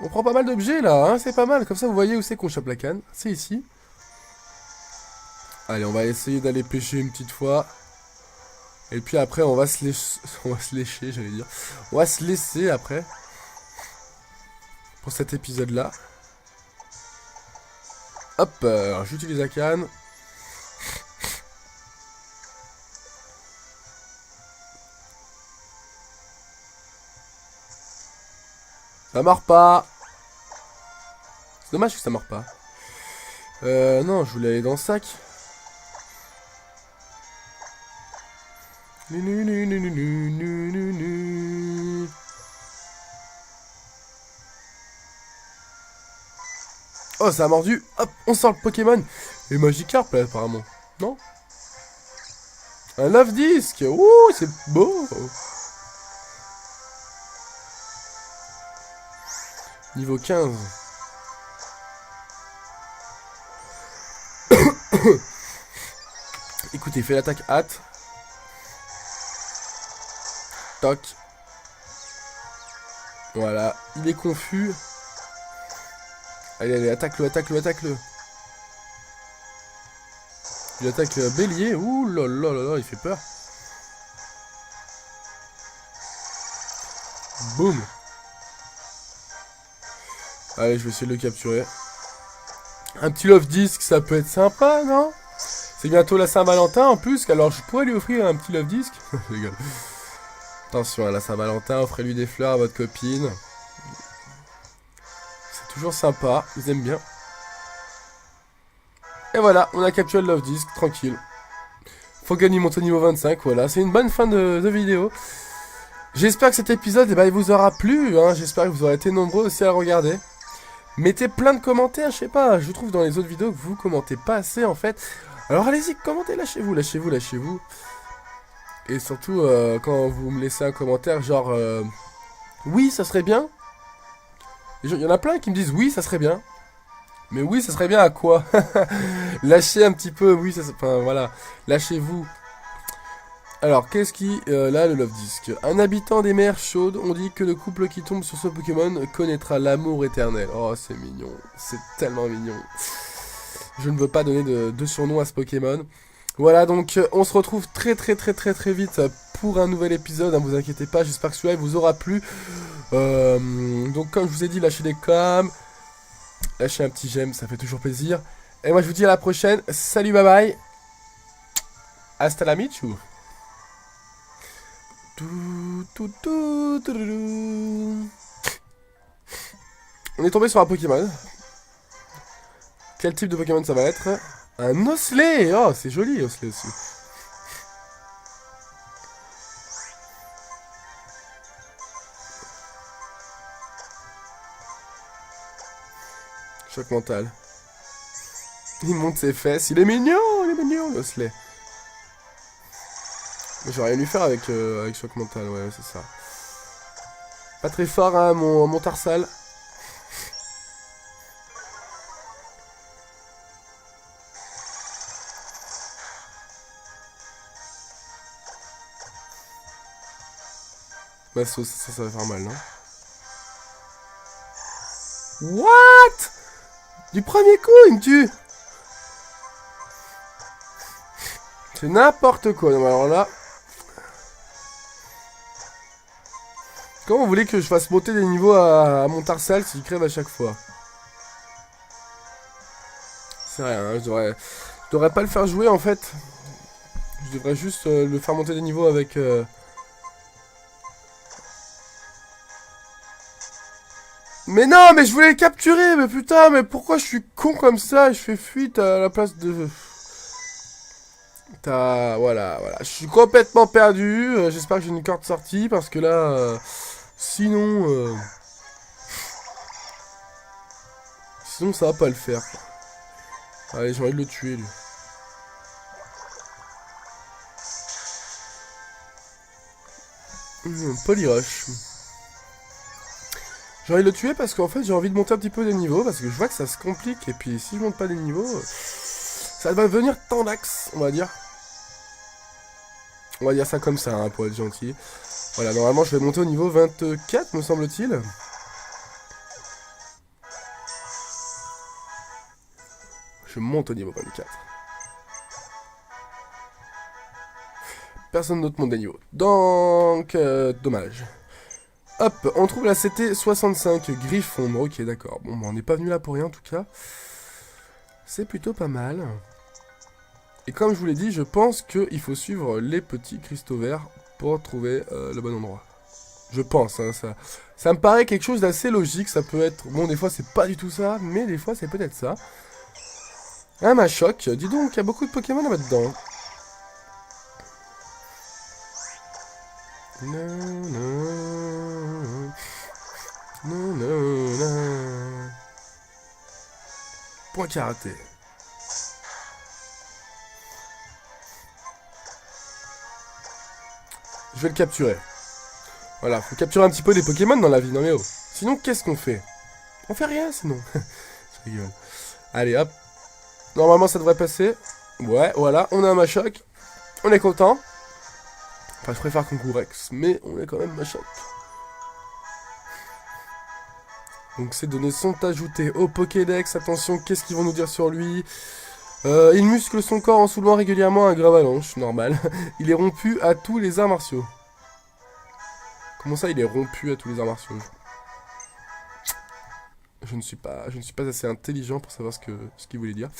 On prend pas mal d'objets là, hein, c'est pas mal. Comme ça, vous voyez où c'est qu'on chope la canne. C'est ici. Allez, on va essayer d'aller pêcher une petite fois. Et puis après, on va se lécher, j'allais dire. On va se laisser après. Pour cet épisode-là. Hop, j'utilise la canne. Ça mord pas. C'est dommage que ça mord pas. Non, je voulais aller dans le sac. Oh, ça a mordu. Hop, on sort le Pokémon. Et Magikarp, là, apparemment. Non? Un Love Disc. Ouh, c'est beau. Niveau 15. Écoutez, fait l'attaque hâte. Toc. Voilà, il est confus. Allez, allez, attaque-le, attaque-le, attaque-le. Il attaque bélier. Ouh là là là là, il fait peur. Boum. Allez, je vais essayer de le capturer. Un petit love disc, ça peut être sympa, non? C'est bientôt la Saint-Valentin en plus, alors je pourrais lui offrir un petit love disc. Je rigole. Attention à la Saint-Valentin, offrez-lui des fleurs à votre copine. C'est toujours sympa, ils aiment bien. Et voilà, on a capturé le love disc, tranquille. Faut gagner monte au niveau 25, voilà. C'est une bonne fin de vidéo. J'espère que cet épisode, il vous aura plu. Hein. J'espère que vous aurez été nombreux aussi à le regarder. Mettez plein de commentaires, je sais pas. Je trouve dans les autres vidéos que vous commentez pas assez en fait. Alors allez-y, commentez, lâchez-vous, lâchez-vous, lâchez-vous. Et surtout, quand vous me laissez un commentaire genre... oui, ça serait bien. Il y en a plein qui me disent oui, ça serait bien. Mais oui, ça serait bien à quoi? Lâchez un petit peu, oui, enfin voilà. Lâchez-vous. Alors, qu'est-ce qui... là, le Love Disc. Un habitant des mers chaudes, on dit que le couple qui tombe sur ce Pokémon connaîtra l'amour éternel. Oh, c'est mignon. C'est tellement mignon. Je ne veux pas donner de surnom à ce Pokémon. Voilà, donc on se retrouve très vite pour un nouvel épisode. Hein, vous inquiétez pas, j'espère que celui-là vous aura plu. Donc comme je vous ai dit, lâchez des coms. Lâchez un petit j'aime, ça fait toujours plaisir. Et moi je vous dis à la prochaine. Salut, bye bye. Hasta la michu. On est tombé sur un Pokémon. Quel type de Pokémon ça va être? Un Osselet. Oh, c'est joli, Osselet aussi. Choc mental. Il monte ses fesses. Il est mignon, l'Osselet. J'aurais rien lui faire avec choc mental, ouais, c'est ça. Pas très fort, hein, mon Tarsal. Ma sauce, ça va faire mal, non? What? Du premier coup, il me tue. C'est n'importe quoi. Non, alors là... Comment vous voulez que je fasse monter des niveaux à mon Tarsal s'il crève à chaque fois? C'est rien, hein, je devrais pas le faire jouer en fait. Je devrais juste le faire monter des niveaux avec... Mais non, mais je voulais le capturer, mais putain, mais pourquoi je suis con comme ça et je fais fuite à la place de... Voilà. Je suis complètement perdu. J'espère que j'ai une corde sortie parce que là... Sinon... Sinon, ça va pas le faire. Allez, j'ai envie de le tuer, lui. Polyrush. J'ai envie de le tuer parce qu'en fait j'ai envie de monter un petit peu des niveaux parce que je vois que ça se complique et puis si je monte pas des niveaux, ça va devenir tendax, on va dire. On va dire ça comme ça hein, pour être gentil. Voilà, normalement je vais monter au niveau 24 me semble-t-il. Je monte au niveau 24. Personne d'autre monte des niveaux. Donc, dommage. Hop, on trouve la CT65 Griffon. Ok, d'accord. Bon, bah, on n'est pas venu là pour rien en tout cas. C'est plutôt pas mal. Et comme je vous l'ai dit, je pense qu'il faut suivre les petits cristaux verts pour trouver le bon endroit. Je pense, hein, ça me paraît quelque chose d'assez logique. Ça peut être... Bon, des fois, c'est pas du tout ça, mais des fois, c'est peut-être ça. Un Machoc. Dis donc, il y a beaucoup de Pokémon là-dedans. Point karaté. Je vais le capturer. Voilà, faut capturer un petit peu des Pokémon dans la vie, non mais oh. Sinon, qu'est-ce qu'on fait? On fait rien, sinon. Je rigole. Allez, hop. Normalement, ça devrait passer. Ouais, voilà, on a un Machoc. On est content. Enfin, je préfère Concourex, mais on est quand même Machoc. Donc ces données sont ajoutées au Pokédex. Attention, qu'est-ce qu'ils vont nous dire sur lui? Il muscle son corps en soulevant régulièrement un gravalanche, normal. Il est rompu à tous les arts martiaux. Comment ça, il est rompu à tous les arts martiaux? Je ne suis pas assez intelligent pour savoir ce qu'il voulait dire.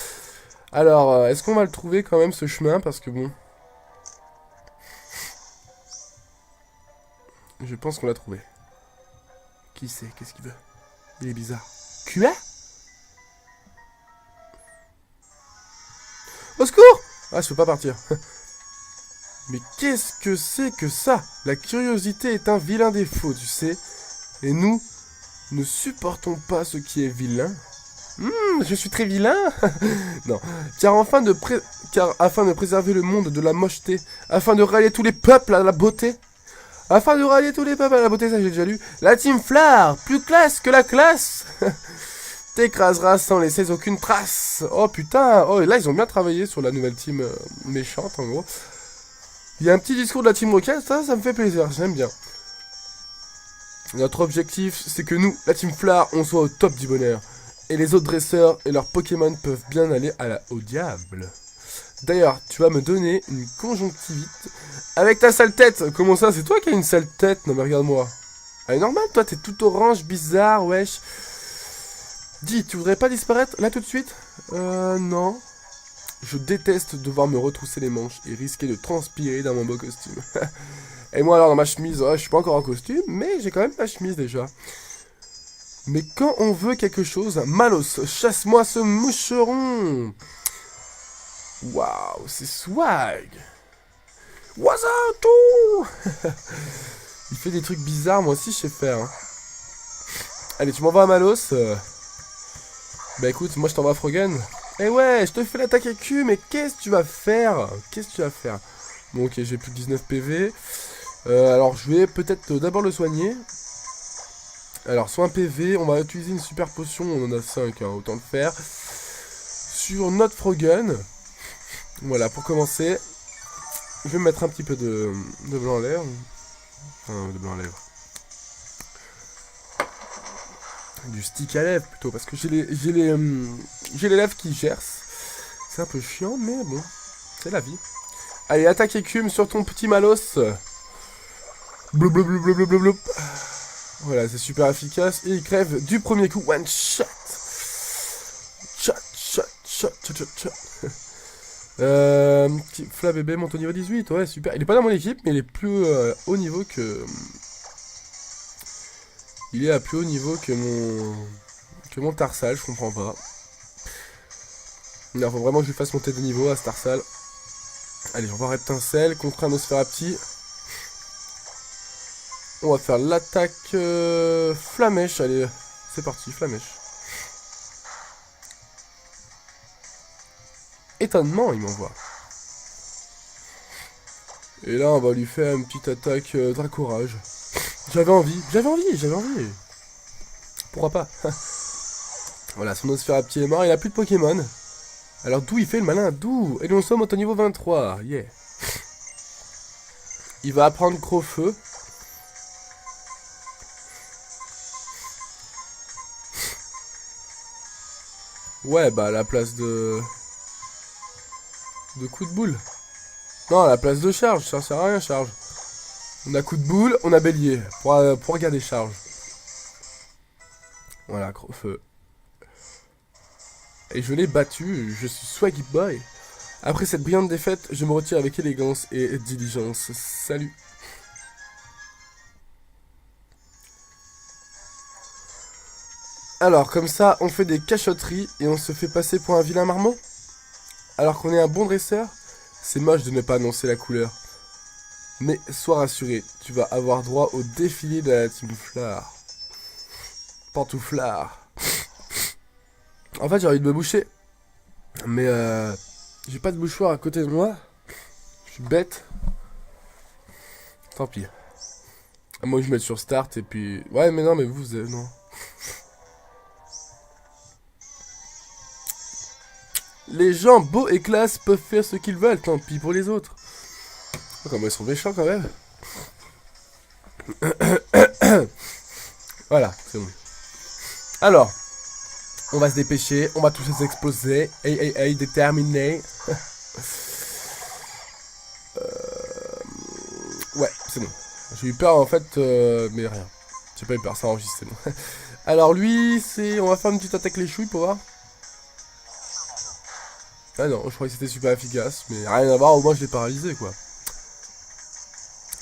Alors, est-ce qu'on va le trouver quand même, ce chemin? Parce que bon... Je pense qu'on l'a trouvé. Qui c'est? Qu'est-ce qu'il veut? Il est bizarre. Quoi? Au secours! Ah, je peux pas partir. Mais qu'est-ce que c'est que ça? La curiosité est un vilain défaut, tu sais. Et nous ne supportons pas ce qui est vilain. Je suis très vilain. Non. Car afin de préserver le monde de la mocheté, afin de rallier tous les peuples à la beauté, ça j'ai déjà lu, la Team Flare, plus classe que la classe. t'écraseras sans laisser aucune trace. Oh putain, oh et là ils ont bien travaillé sur la nouvelle team méchante en gros. Il y a un petit discours de la Team Rocket, ça me fait plaisir, j'aime bien. Notre objectif, c'est que nous, la Team Flar, on soit au top du bonheur. Et les autres dresseurs et leurs Pokémon peuvent bien aller au diable. D'ailleurs, tu vas me donner une conjonctivite avec ta sale tête. Comment ça, c'est toi qui as une sale tête? Non mais regarde-moi. Elle est normale, toi, t'es tout orange, bizarre, wesh. Dis, tu voudrais pas disparaître là tout de suite? Non. Je déteste devoir me retrousser les manches et risquer de transpirer dans mon beau costume. Et moi alors dans ma chemise, je suis pas encore en costume, mais j'ai quand même ma chemise déjà. Mais quand on veut quelque chose, Malos, chasse-moi ce moucheron. Waouh, c'est swag. What's up, tout? Il fait des trucs bizarres, moi aussi je sais faire. Hein. Allez, tu m'envoies à Malos. Bah écoute, moi je t'envoie à Frogen. Eh ouais, je te fais l'attaque AQ, mais qu'est-ce que tu vas faire? Qu'est-ce que tu vas faire? Bon ok, j'ai plus de 19 PV. Alors je vais peut-être d'abord le soigner. Alors soin PV, on va utiliser une super potion, on en a 5, hein, autant le faire. Sur notre Frogen. Voilà, pour commencer. Je vais mettre un petit peu de blanc à lèvres. Enfin, de blanc à lèvres. Du stick à lèvres plutôt, parce que j'ai les lèvres qui gercent. C'est un peu chiant, mais bon, c'est la vie. Allez, attaque écume sur ton petit Malos. Blou blou blou blou blou blou blou. Voilà, c'est super efficace. Et il crève du premier coup. One shot. Shot, shot, shot, shot, shot, shot. Fla bébé monte au niveau 18. Ouais, super. Il est pas dans mon équipe, mais il est plus haut niveau que... Il est à plus haut niveau que mon Tarsal, je comprends pas. Il faut vraiment que je lui fasse monter de niveau à ce Tarsal. Allez, j'envoie Reptincelle contre un Nosferapti. On va faire l'attaque Flamèche. Allez, c'est parti, Flamèche. Étonnement, il m'envoie. Et là, on va lui faire une petite attaque Dracourage. J'avais envie. Pourquoi pas? Voilà, son Nosferapti est mort, il a plus de Pokémon. Alors d'où il fait le malin? D'où? Et nous sommes au niveau 23, yeah. Il va apprendre Crofeu. Ouais, bah à la place de coup de boule. Non, à la place de charge, ça sert à rien, charge. On a coup de boule, on a bélier, pour regarder charge. Voilà, Crofeu. Et je l'ai battu, je suis Swaggy Boy. Après cette brillante défaite, je me retire avec élégance et diligence. Salut. Alors, comme ça, on fait des cachotteries et on se fait passer pour un vilain marmot. Alors qu'on est un bon dresseur, c'est moche de ne pas annoncer la couleur. Mais sois rassuré, tu vas avoir droit au défilé de la Team Flar. Pantouflard. En fait, j'ai envie de me boucher. Mais j'ai pas de bouchoir à côté de moi. Je suis bête. Tant pis. Moi, je vais mettre sur Start et puis... Ouais, mais non, mais vous, non. Les gens beaux et classe peuvent faire ce qu'ils veulent, tant pis pour les autres. Oh, comment ils sont méchants quand même. Voilà, c'est bon. Alors, on va se dépêcher, on va tous les exploser. Hey, déterminé. Ouais, c'est bon. J'ai eu peur en fait, mais rien. J'ai pas eu peur, ça enregistre, c'est bon. Alors lui, c'est... On va faire une petite attaque les chouilles pour voir. Ah non, je croyais que c'était super efficace, mais rien à voir, au moins je l'ai paralysé quoi.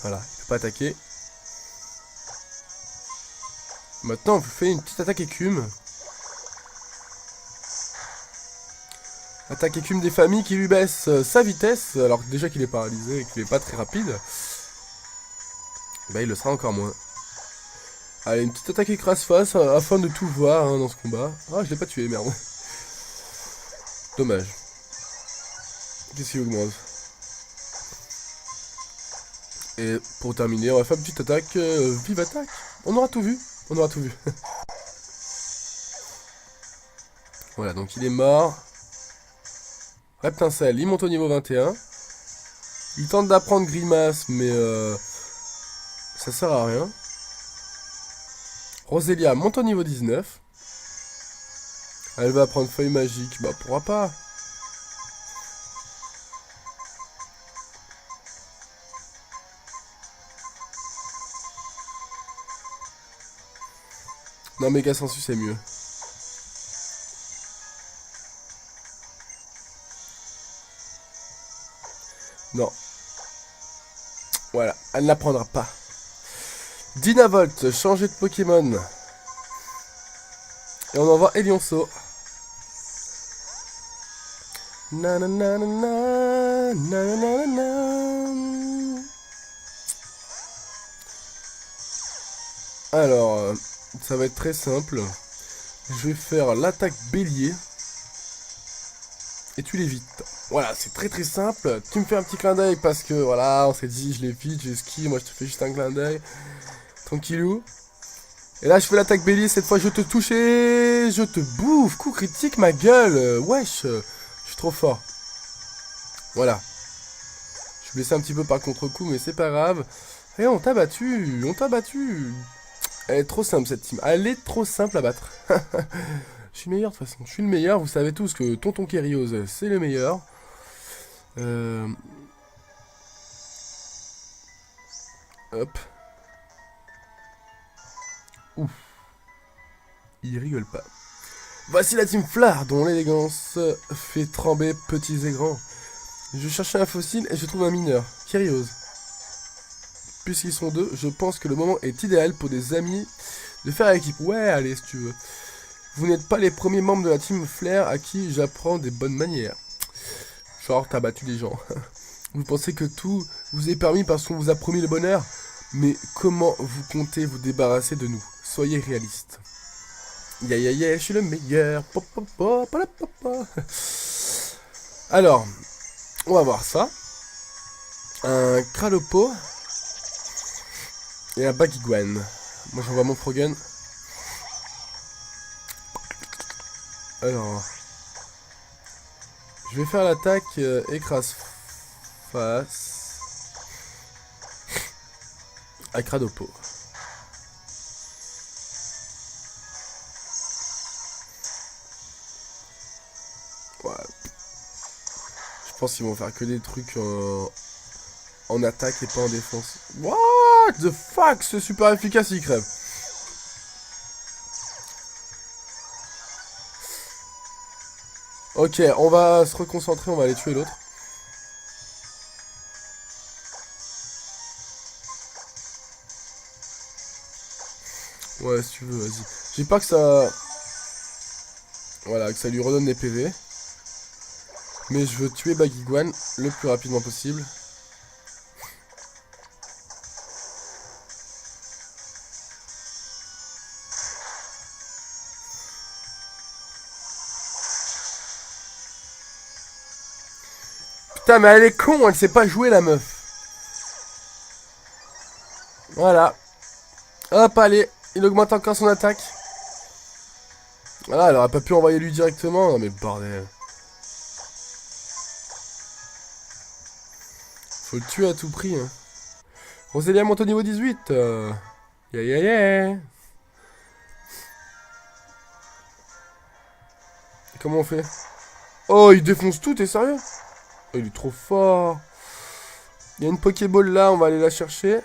Voilà, il peut pas attaquer. Maintenant, on fait une petite attaque écume. Attaque écume des familles qui lui baisse sa vitesse, alors que déjà qu'il est paralysé et qu'il est pas très rapide. Bah il le sera encore moins. Allez, une petite attaque écrase-face afin de tout voir hein, dans ce combat. Ah, je l'ai pas tué, merde. Dommage. Qu'est-ce qu'il augmente? Et pour terminer, on va faire une petite attaque vive attaque. On aura tout vu. On aura tout vu. Voilà, donc il est mort. Reptincelle, il monte au niveau 21. Il tente d'apprendre Grimace, mais ça sert à rien. Rosélia monte au niveau 19. Elle va apprendre Feuille Magique. Bah, pourquoi pas? Non, Méga Sensu, c'est mieux. Non. Voilà, elle n'apprendra pas. Dynavolt, changer de Pokémon. Et on envoie Elionceau. Nanana, nanana. Alors, ça va être très simple. Je vais faire l'attaque bélier. Et tu l'évites. Voilà, c'est très très simple. Tu me fais un petit clin d'œil parce que voilà, on s'est dit je l'évite, je ski, moi je te fais juste un clin d'œil. Tranquillou. Et là je fais l'attaque bélier, cette fois je te touche et je te bouffe. Coup critique ma gueule. Wesh, je suis trop fort. Voilà. Je suis blessé un petit peu par contre-coup, mais c'est pas grave. Et on t'a battu, on t'a battu. Elle est trop simple cette team. Elle est trop simple à battre. Je suis meilleur de toute façon. Je suis le meilleur. Vous savez tous que Tonton Kerios, c'est le meilleur. Hop. Ouf. Il rigole pas. Voici la team Flare, dont l'élégance fait trembler petits et grands. Je cherchais un fossile et je trouve un mineur. Kerios. Puisqu'ils sont deux, je pense que le moment est idéal pour des amis de faire l'équipe. Ouais, allez, si tu veux. Vous n'êtes pas les premiers membres de la team Flair à qui j'apprends des bonnes manières. Genre, t'as battu des gens. Vous pensez que tout vous est permis parce qu'on vous a promis le bonheur? Mais comment vous comptez vous débarrasser de nous? Soyez réaliste. Ya, je suis le meilleur. Alors, on va voir ça. Un Kralopo et un Bagiguan. Moi j'envoie mon Frogun. Alors, je vais faire l'attaque écrase face à Kradopo. Ouais. Je pense qu'ils vont faire que des trucs en attaque et pas en défense. What the fuck, c'est super efficace, il crève. Ok, on va se reconcentrer, on va aller tuer l'autre. Ouais, si tu veux, vas-y. J'ai pas que ça... Voilà, que ça lui redonne des PV. Mais je veux tuer Bagiguan le plus rapidement possible. Putain, mais elle est con, elle sait pas jouer, la meuf. Voilà. Hop, allez. Il augmente encore son attaque. Voilà, elle aurait pas pu envoyer lui directement. Non, mais bordel. Faut le tuer à tout prix. Hein. Rosélia monte au niveau 18. Yeah. Comment on fait? Oh, il défonce tout, t'es sérieux? Oh, il est trop fort. Il y a une Pokéball là, on va aller la chercher.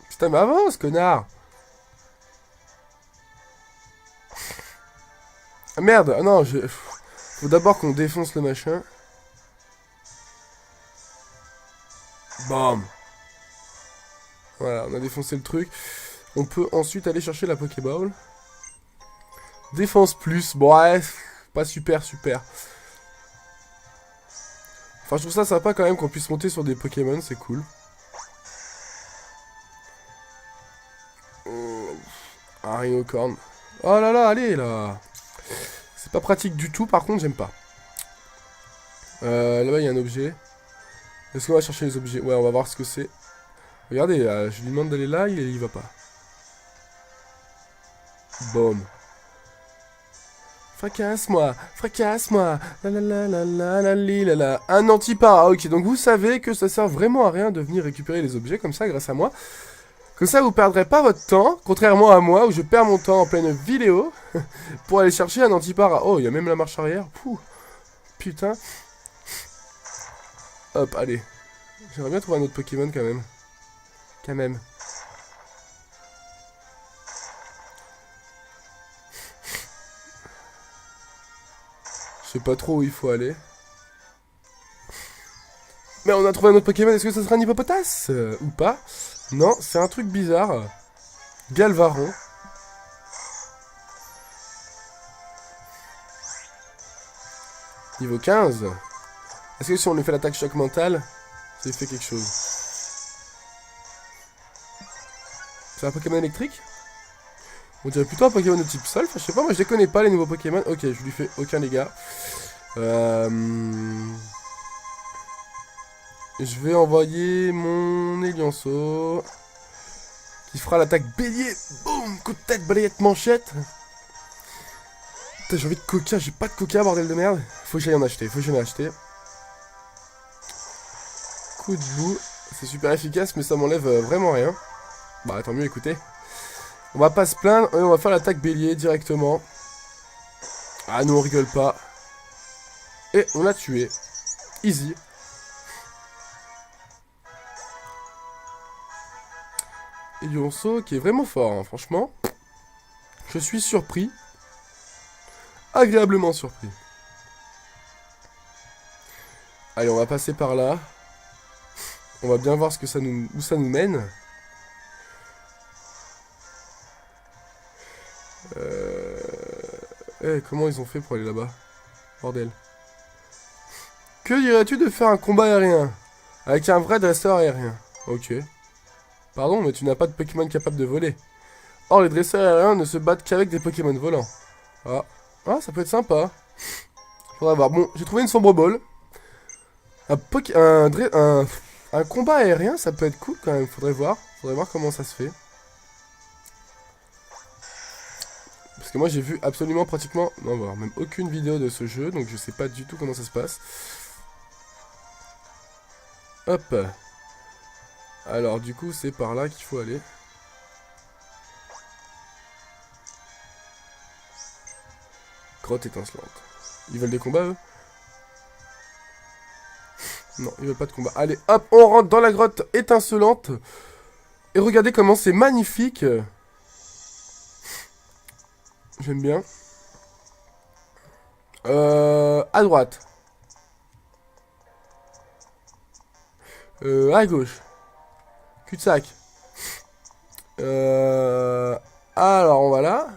Putain, mais avance, connard. Ah merde, ah non, faut d'abord qu'on défonce le machin. Bam. Voilà, on a défoncé le truc. On peut ensuite aller chercher la Pokéball. Défense plus, bon ouais, pas super. Enfin, je trouve ça sympa quand même qu'on puisse monter sur des Pokémon, c'est cool. Un Rhinocorn. Oh là là, allez là. C'est pas pratique du tout, par contre, j'aime pas. Là-bas, il y a un objet. Est-ce qu'on va chercher les objets? Ouais, on va voir ce que c'est. Regardez, je lui demande d'aller là, il y va pas. Boom. Fracasse-moi, fracasse-moi, la la la la la la li, la la. Un antipara, ok, donc vous savez que ça sert vraiment à rien de venir récupérer les objets comme ça grâce à moi. Comme ça, vous perdrez pas votre temps, contrairement à moi où je perds mon temps en pleine vidéo pour aller chercher un antipara. Oh, il y a même la marche arrière. Pouh. Putain. Hop, allez. J'aimerais bien trouver un autre Pokémon quand même. Quand même. Je sais pas trop où il faut aller. Mais on a trouvé un autre Pokémon. Est-ce que ça sera un Hippopotas ou pas? Non, c'est un truc bizarre. Galvaron. Niveau 15. Est-ce que si on lui fait l'attaque choc mental, ça lui fait quelque chose? C'est un Pokémon électrique? On dirait plutôt un Pokémon de type sol. Enfin, je sais pas, moi je les connais pas les nouveaux Pokémon. Ok, je lui fais aucun dégât. Je vais envoyer mon Elianceau qui fera l'attaque bélier. Boum, coup de tête, balayette manchette. Putain, j'ai envie de coca, j'ai pas de coca, bordel de merde. Faut que j'aille en acheter, faut que j'en ai acheté. Coup de boue, c'est super efficace, mais ça m'enlève vraiment rien. Bah, tant mieux, écoutez. On va pas se plaindre, et on va faire l'attaque bélier directement. Ah, nous on rigole pas. Et on l'a tué. Easy. Elionceau qui est vraiment fort, hein, franchement. Je suis surpris. Agréablement surpris. Allez, on va passer par là. On va bien voir ce que ça nous, où ça nous mène. Comment ils ont fait pour aller là-bas? Bordel. Que dirais-tu de faire un combat aérien? Avec un vrai dresseur aérien. Ok. Pardon, mais tu n'as pas de Pokémon capable de voler. Or, les dresseurs aériens ne se battent qu'avec des Pokémon volants. Ah. Ah, ça peut être sympa. Faudra voir. Bon, j'ai trouvé une sombre ball. Un combat aérien, ça peut être cool quand même. Faudrait voir comment ça se fait. Parce que moi, j'ai vu absolument pratiquement... Non, voire même aucune vidéo de ce jeu. Donc, je sais pas du tout comment ça se passe. Hop. Alors, du coup, c'est par là qu'il faut aller. Grotte étincelante. Ils veulent des combats, eux? Non, ils veulent pas de combat. Allez, hop, on rentre dans la grotte étincelante. Et regardez comment c'est magnifique. J'aime bien. À droite. À gauche. Cul-de-sac. Alors, on va là.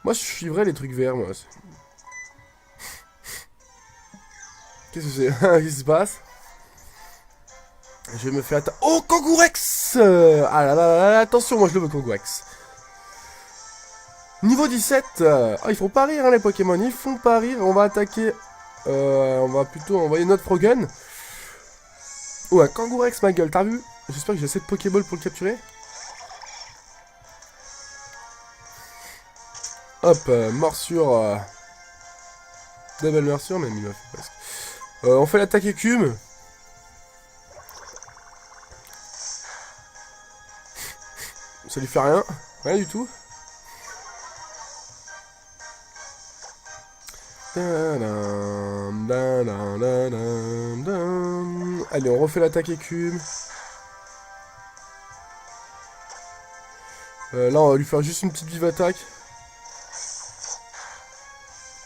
Moi, je suivrais les trucs verts, moi. Qu'est-ce que c'est? Qu'est-ce qui se passe? Je vais me faire attaquer. Oh, Kangourex! Ah là là là là, attention, moi je le veux, Kangourex. Niveau 17. Ah, ils font pas rire, hein, les Pokémon. Ils font pas rire. On va attaquer. On va plutôt envoyer notre Frogun. Oh, un Kangourex, ma gueule. T'as vu? J'espère que j'ai assez de Pokéball pour le capturer. Hop, morsure. Double morsure, même il m'a fait presque. On fait l'attaque écume. Ça lui fait rien. Rien du tout. Allez, on refait l'attaque écume. Là, on va lui faire juste une petite vive attaque.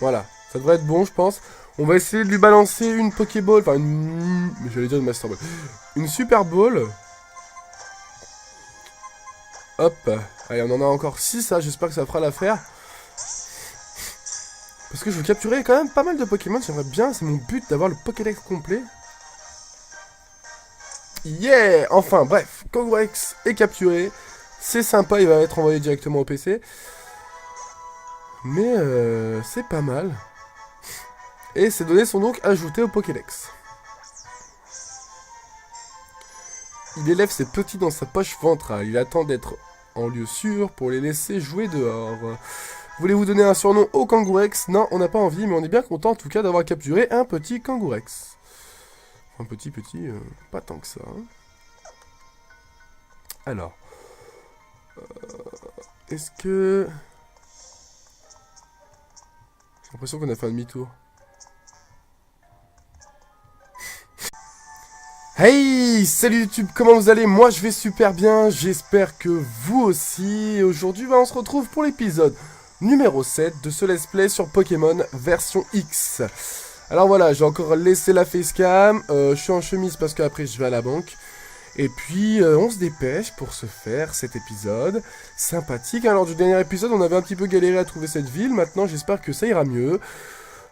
Voilà, ça devrait être bon, je pense. On va essayer de lui balancer une Pokéball. Enfin, une... J'allais dire une Master Ball. Une Super Ball. Hop. Allez, on en a encore 6, hein. J'espère que ça fera l'affaire. Parce que je veux capturer quand même pas mal de Pokémon. J'aimerais bien, c'est mon but d'avoir le Pokédex complet. Yeah! Enfin, bref, Kangourex est capturé. C'est sympa, il va être envoyé directement au PC. Mais c'est pas mal. Et ces données sont donc ajoutées au Pokédex. Il élève ses petits dans sa poche ventrale. Il attend d'être en lieu sûr pour les laisser jouer dehors. Voulez-vous donner un surnom au Kangourex? Non, on n'a pas envie, mais on est bien content en tout cas d'avoir capturé un petit Kangourex. Un petit, pas tant que ça. Hein. Alors. Est-ce que... J'ai l'impression qu'on a fait un demi-tour. Hey, salut YouTube, comment vous allez? Moi je vais super bien, j'espère que vous aussi. Et aujourd'hui on se retrouve pour l'épisode numéro 7 de ce let's play sur Pokémon version X. Alors voilà, j'ai encore laissé la facecam, je suis en chemise parce qu'après je vais à la banque. Et puis on se dépêche pour se faire cet épisode sympathique. Alors du dernier épisode on avait un petit peu galéré à trouver cette ville, maintenant j'espère que ça ira mieux.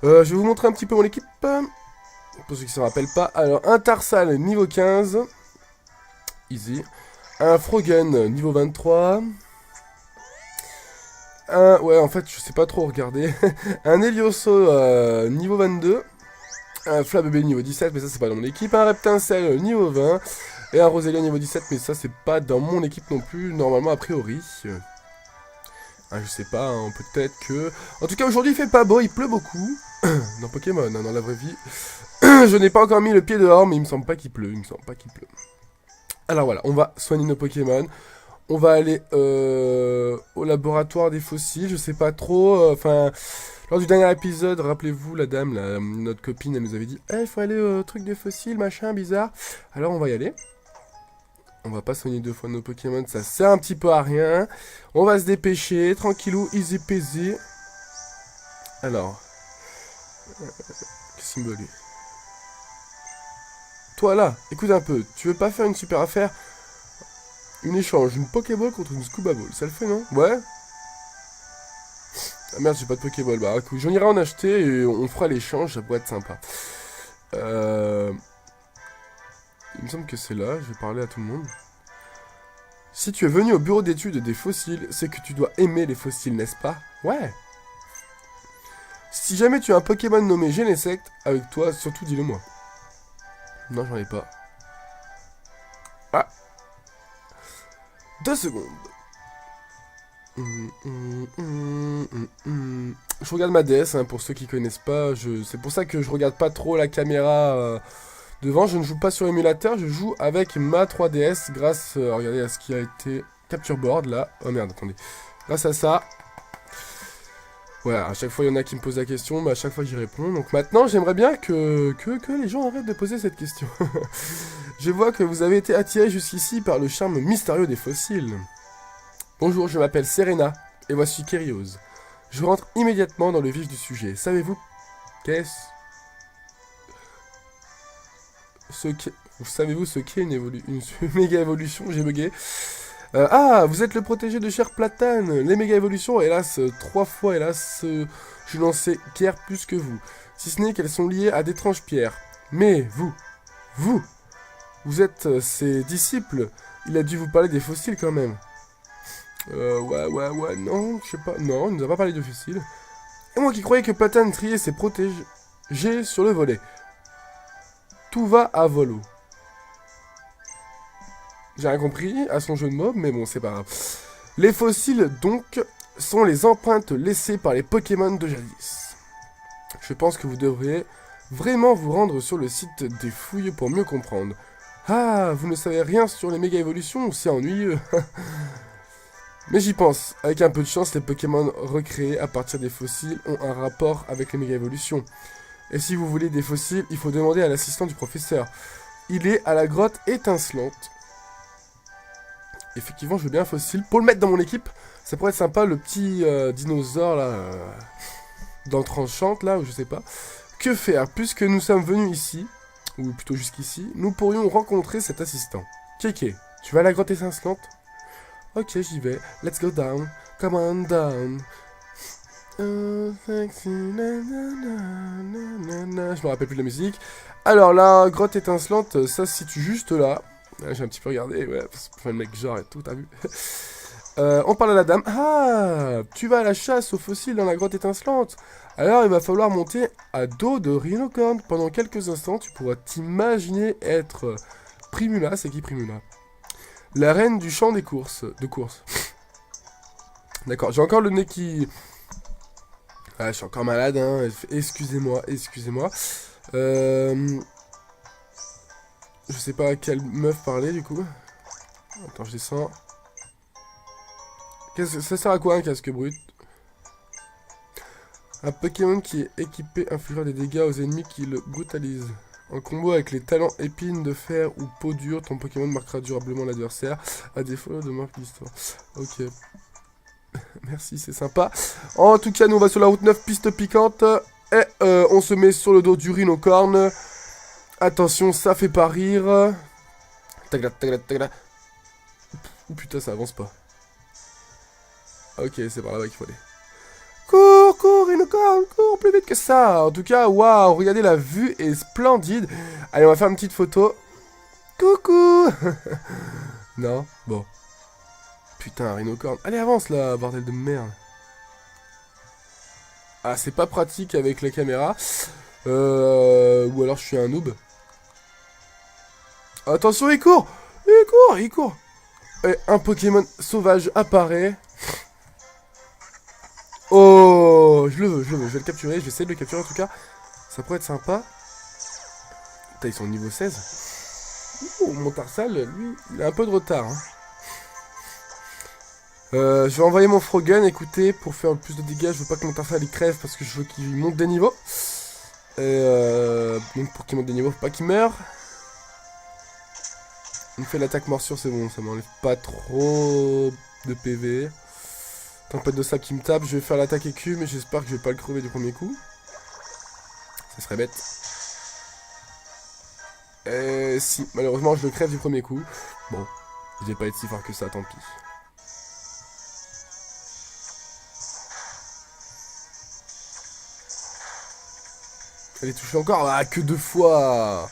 Je vais vous montrer un petit peu mon équipe. Pour ceux qui ne se rappellent pas, alors un Tarsal niveau 15, easy, un Frogun niveau 23, ouais en fait je sais pas trop regarder, un Helioso niveau 22, un Flabébé niveau 17 mais ça c'est pas dans mon équipe, un Reptincelle niveau 20, et un Rosélia niveau 17 mais ça c'est pas dans mon équipe non plus, normalement a priori. Je sais pas, hein, peut-être que... En tout cas aujourd'hui il fait pas beau, il pleut beaucoup, dans Pokémon, hein, dans la vraie vie. Je n'ai pas encore mis le pied dehors, mais il me semble pas qu'il pleut, Alors voilà, on va soigner nos Pokémon. On va aller au laboratoire des fossiles, je sais pas trop. Enfin, lors du dernier épisode, rappelez-vous, la dame, notre copine, elle nous avait dit « il faut aller au truc des fossiles, machin, bizarre. » Alors on va y aller. On va pas soigner deux fois nos Pokémon, ça sert un petit peu à rien. On va se dépêcher, tranquillou, easy peasy. Alors, qu'est-ce qu'il me veut lui? Toi là, écoute un peu, tu veux pas faire une super affaire? Une échange, une Pokéball contre une Scuba Ball, ça le fait non? Ouais? Ah merde, j'ai pas de Pokéball, bah écoute, j'en irai en acheter et on fera l'échange, ça pourrait être sympa. Il me semble que c'est là, je vais parler à tout le monde. Si tu es venu au bureau d'études des fossiles, c'est que tu dois aimer les fossiles, n'est-ce pas? Ouais. Si jamais tu as un Pokémon nommé Genesect avec toi, surtout dis-le moi. Non, j'en ai pas. Ah 2 secondes. Je regarde ma DS, hein, pour ceux qui connaissent pas. C'est pour ça que je regarde pas trop la caméra devant. Je ne joue pas sur émulateur, je joue avec ma 3DS grâce, regardez, à ce qui a été Capture Board, là. Oh merde, attendez. Grâce à ça... Voilà, à chaque fois il y en a qui me posent la question, mais à chaque fois j'y réponds. Donc maintenant j'aimerais bien que les gens arrêtent de poser cette question. Je vois que vous avez été attiré jusqu'ici par le charme mystérieux des fossiles. Bonjour, je m'appelle Serena, et voici Kerios. Je rentre immédiatement dans le vif du sujet. Savez-vous Savez-vous ce qu'est une méga évolution? J'ai bugué. Vous êtes le protégé de Cher Platane. Les méga évolutions, hélas, 3 fois, hélas, je n'en sais guère plus que vous. Si ce n'est qu'elles sont liées à d'étranges pierres. Mais vous êtes ses disciples. Il a dû vous parler des fossiles quand même. Ouais, non, je sais pas. Non, il nous a pas parlé de fossiles. Et moi qui croyais que Platane triait ses protégés sur le volet. Tout va à volo. J'ai rien compris à son jeu de mots, mais bon, c'est pas grave. Les fossiles, donc, sont les empreintes laissées par les Pokémon de jadis. Je pense que vous devriez vraiment vous rendre sur le site des fouilles pour mieux comprendre. Ah, vous ne savez rien sur les méga évolutions, c'est ennuyeux. Mais j'y pense. Avec un peu de chance, les Pokémon recréés à partir des fossiles ont un rapport avec les méga évolutions. Et si vous voulez des fossiles, il faut demander à l'assistant du professeur. Il est à la grotte étincelante. Effectivement, je veux bien un fossile. Pour le mettre dans mon équipe, ça pourrait être sympa, le petit dinosaure, là, dans le tranchante, là, ou je sais pas. Que faire? Puisque nous sommes venus ici, ou plutôt jusqu'ici, nous pourrions rencontrer cet assistant. Kéké, tu vas à la grotte étincelante? Ok, j'y vais. Let's go down. Come on down. Je me rappelle plus de la musique. Alors, la grotte étincelante, ça se situe juste là. J'ai un petit peu regardé, ouais, le mec genre et tout, t'as vu. On parle à la dame. Ah, tu vas à la chasse aux fossiles dans la grotte étincelante. Alors il va falloir monter à dos de Rhinocorn. Pendant quelques instants, tu pourras t'imaginer être Primula. C'est qui Primula? La reine du champ des courses. De course. D'accord, j'ai encore le nez qui... Ah, je suis encore malade, hein. Excusez-moi, excusez-moi. Je sais pas à quelle meuf parler, du coup. Attends, je descends. Ça sert à quoi, un casque brut? Un Pokémon qui est équipé infligera des dégâts aux ennemis qui le brutalisent. En combo avec les talents épines de fer ou peau dure, ton Pokémon marquera durablement l'adversaire, à défaut de marque d'histoire. Ok. Merci, c'est sympa. En tout cas, nous on va sur la route 9, piste piquante. Et on se met sur le dos du rhinocorne. Attention, ça fait pas rire. Tagla, tagla, tagla. Oh putain, ça avance pas. Ok, c'est par là-bas qu'il faut aller. Cours, cours, rhinocorne, cours plus vite que ça. En tout cas, waouh, regardez, la vue est splendide. Allez, on va faire une petite photo. Coucou. Non, bon. Putain, rhinocorne. Allez, avance là, bordel de merde. Ah, c'est pas pratique avec la caméra. Ou alors je suis un noob. Attention, il court. Il court, il court. Et un Pokémon sauvage apparaît. Oh, je le veux, je vais le capturer, je vais essayer de le capturer en tout cas. Ça pourrait être sympa. Putain, ils sont au niveau 16. Ouh, mon Tarsal, lui, il a un peu de retard. Hein. Je vais envoyer mon Frogun, écoutez, pour faire le plus de dégâts. Je veux pas que mon Tarsal il crève parce que je veux qu'il monte des niveaux. Donc pour qu'il monte des niveaux, faut pas qu'il meure. Il me fait l'attaque morsure, c'est bon, ça m'enlève pas trop de PV. Tempête de sable qui me tape, je vais faire l'attaque écu, mais j'espère que je vais pas le crever du premier coup. Ça serait bête. Si, malheureusement je le crève du premier coup. Bon, je vais pas être si fort que ça, tant pis. Elle est touchée encore, ah que 2 fois.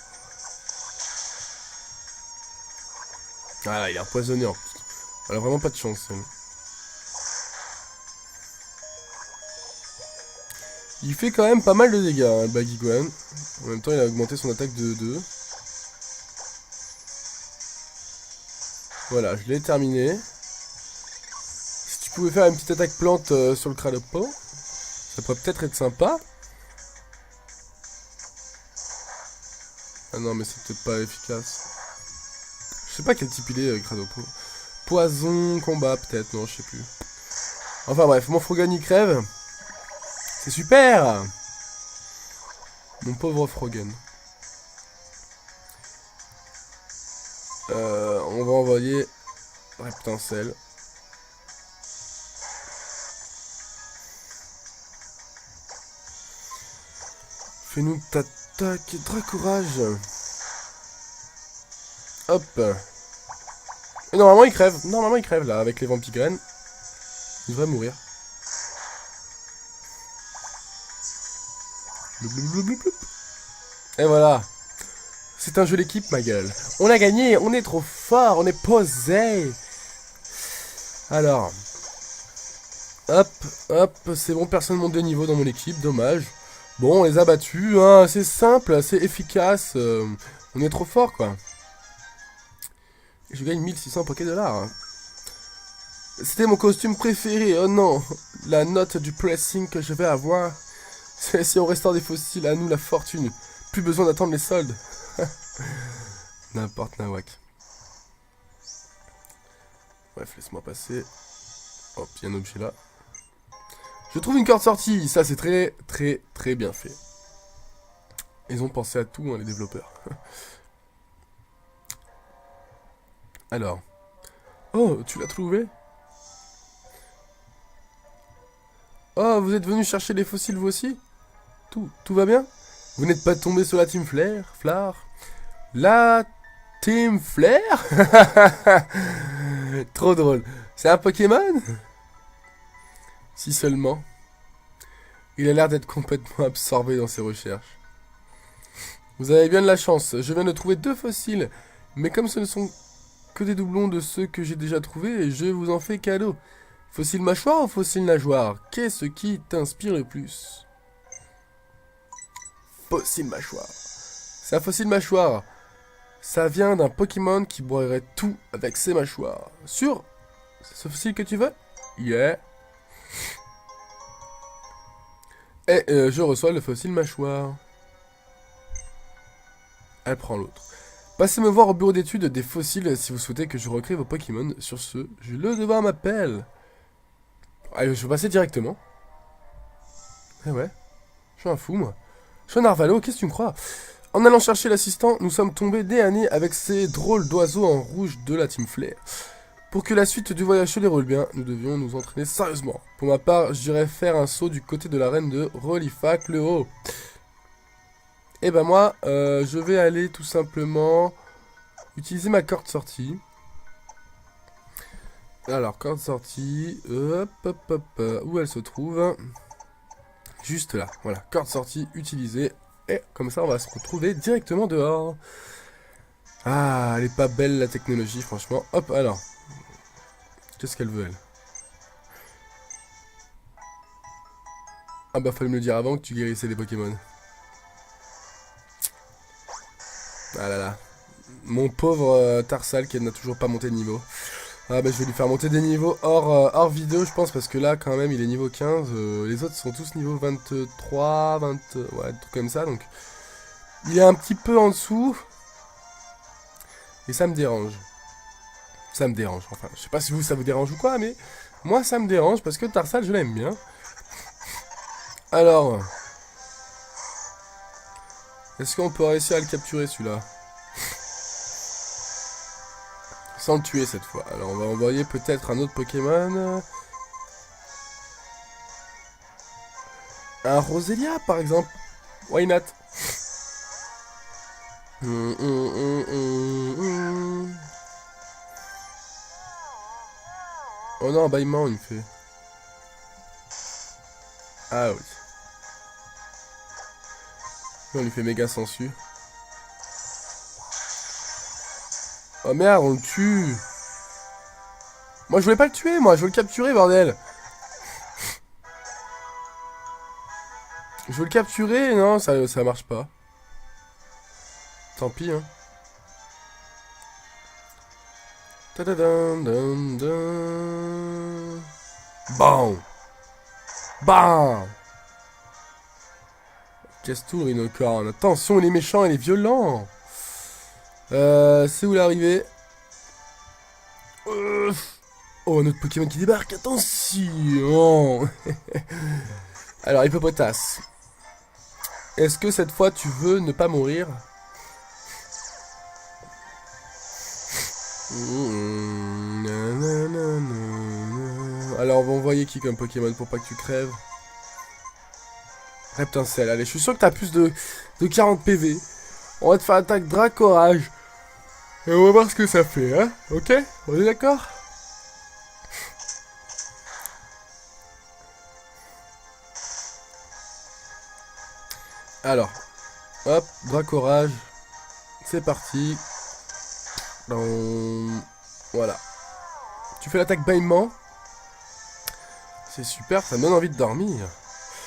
Ah là, il est empoisonné en plus. Elle a vraiment pas de chance. Hein. Il fait quand même pas mal de dégâts, hein, le Baguiguan. En même temps, il a augmenté son attaque de 2. Voilà, je l'ai terminé. Si tu pouvais faire une petite attaque plante sur le Cralopo, ça pourrait peut-être être sympa. Ah non, mais c'est peut-être pas efficace. Je sais pas quel type il est, Cralopo. Poison, combat, peut-être, non, je sais plus. Enfin bref, mon Frogun il crève. C'est super! Mon pauvre Frogun. On va envoyer Reptincelle. Fais-nous ta tac, Dracourage. Hop. Et normalement il crève. Normalement il crève là avec les vampigraines. Il devrait mourir. Et voilà. C'est un jeu d'équipe, ma gueule. On a gagné, on est trop fort, on est posé. Alors. Hop, hop, c'est bon, personne monte de niveau dans mon équipe, dommage. Bon, on les a battus, hein, c'est simple, c'est efficace. On est trop fort, quoi. Je gagne 1600 $. Hein. C'était mon costume préféré, oh non. La note du pressing que je vais avoir. C'est si on restaure des fossiles, à nous la fortune. Plus besoin d'attendre les soldes. N'importe nawak. Bref, laisse-moi passer. Hop, il y a un objet là. Je trouve une corde sortie. Ça, c'est très, très, très bien fait. Ils ont pensé à tout, hein, les développeurs. Alors. Oh, tu l'as trouvé? Oh, vous êtes venu chercher les fossiles, vous aussi? Tout va bien? Vous n'êtes pas tombé sur la team Flare? La team Flare? Trop drôle. C'est un Pokémon? Si seulement. Il a l'air d'être complètement absorbé dans ses recherches. Vous avez bien de la chance. Je viens de trouver 2 fossiles. Mais comme ce ne sont que des doublons de ceux que j'ai déjà trouvés, je vous en fais cadeau. Fossile mâchoire ou fossile nageoire? Qu'est-ce qui t'inspire le plus? Fossile mâchoire. C'est un fossile mâchoire. Ça vient d'un Pokémon qui broyerait tout avec ses mâchoires. Sûr? C'est ce fossile que tu veux? Yeah. Et je reçois le fossile mâchoire. Elle prend l'autre. Passez me voir au bureau d'études des fossiles si vous souhaitez que je recrée vos Pokémon. Sur ce, je le devoir m'appelle. Allez, je vais passer directement. Eh ouais. Je suis un fou, moi. Je suis un Arvalo, qu'est-ce que tu me crois? En allant chercher l'assistant, nous sommes tombés nez à nez avec ces drôles d'oiseaux en rouge de la Team Flare. Pour que la suite du voyage se déroule bien, nous devions nous entraîner sérieusement. Pour ma part, j'irai faire un saut du côté de la reine de Relifac le Haut. Et ben moi, je vais aller tout simplement utiliser ma corde sortie. Alors, corde sortie, hop, hop, hop, où elle se trouve? Juste là, voilà, corde sortie utilisée. Et comme ça, on va se retrouver directement dehors. Ah, elle est pas belle la technologie, franchement. Hop, alors. Qu'est-ce qu'elle veut, elle? Ah bah, fallait me le dire avant que tu guérissais les Pokémon. Ah là là. Mon pauvre Tarsal qui n'a toujours pas monté de niveau. Ah bah, je vais lui faire monter des niveaux hors vidéo, je pense, parce que là, quand même, il est niveau 15. Les autres sont tous niveau 23, 20... Ouais, des trucs comme ça, donc... Il est un petit peu en dessous. Et ça me dérange. Ça me dérange, enfin. Je sais pas si vous, ça vous dérange ou quoi, mais... Moi, ça me dérange, parce que Tarsal, je l'aime bien. Alors... Est-ce qu'on peut réussir à le capturer, celui-là? Sans le tuer, cette fois. Alors, on va envoyer peut-être un autre Pokémon. Un Roselia, par exemple. Why not? Oh non, un bâillement, il me fait. Ah oui. On lui fait méga sensu. Oh merde, on le tue. Moi, je voulais pas le tuer, moi. Je veux le capturer, bordel. Je veux le capturer. Non, ça marche pas. Tant pis, hein. Bam. Bam. Casse tout, Rhinocorn. Attention, il est méchant, il est violent. C'est où l'arrivée? Oh, notre Pokémon qui débarque, attention. Alors, Hippopotas. Est-ce que cette fois, tu veux ne pas mourir? Alors, on va envoyer qui comme Pokémon pour pas que tu crèves? Reptincelle, allez, je suis sûr que t'as plus de 40 PV. On va te faire attaque Dracorage. Et on va voir ce que ça fait, hein? Ok? On est d'accord? Alors, hop, Dracorage. C'est parti. Voilà. Tu fais l'attaque bâillement. C'est super, ça me donne envie de dormir.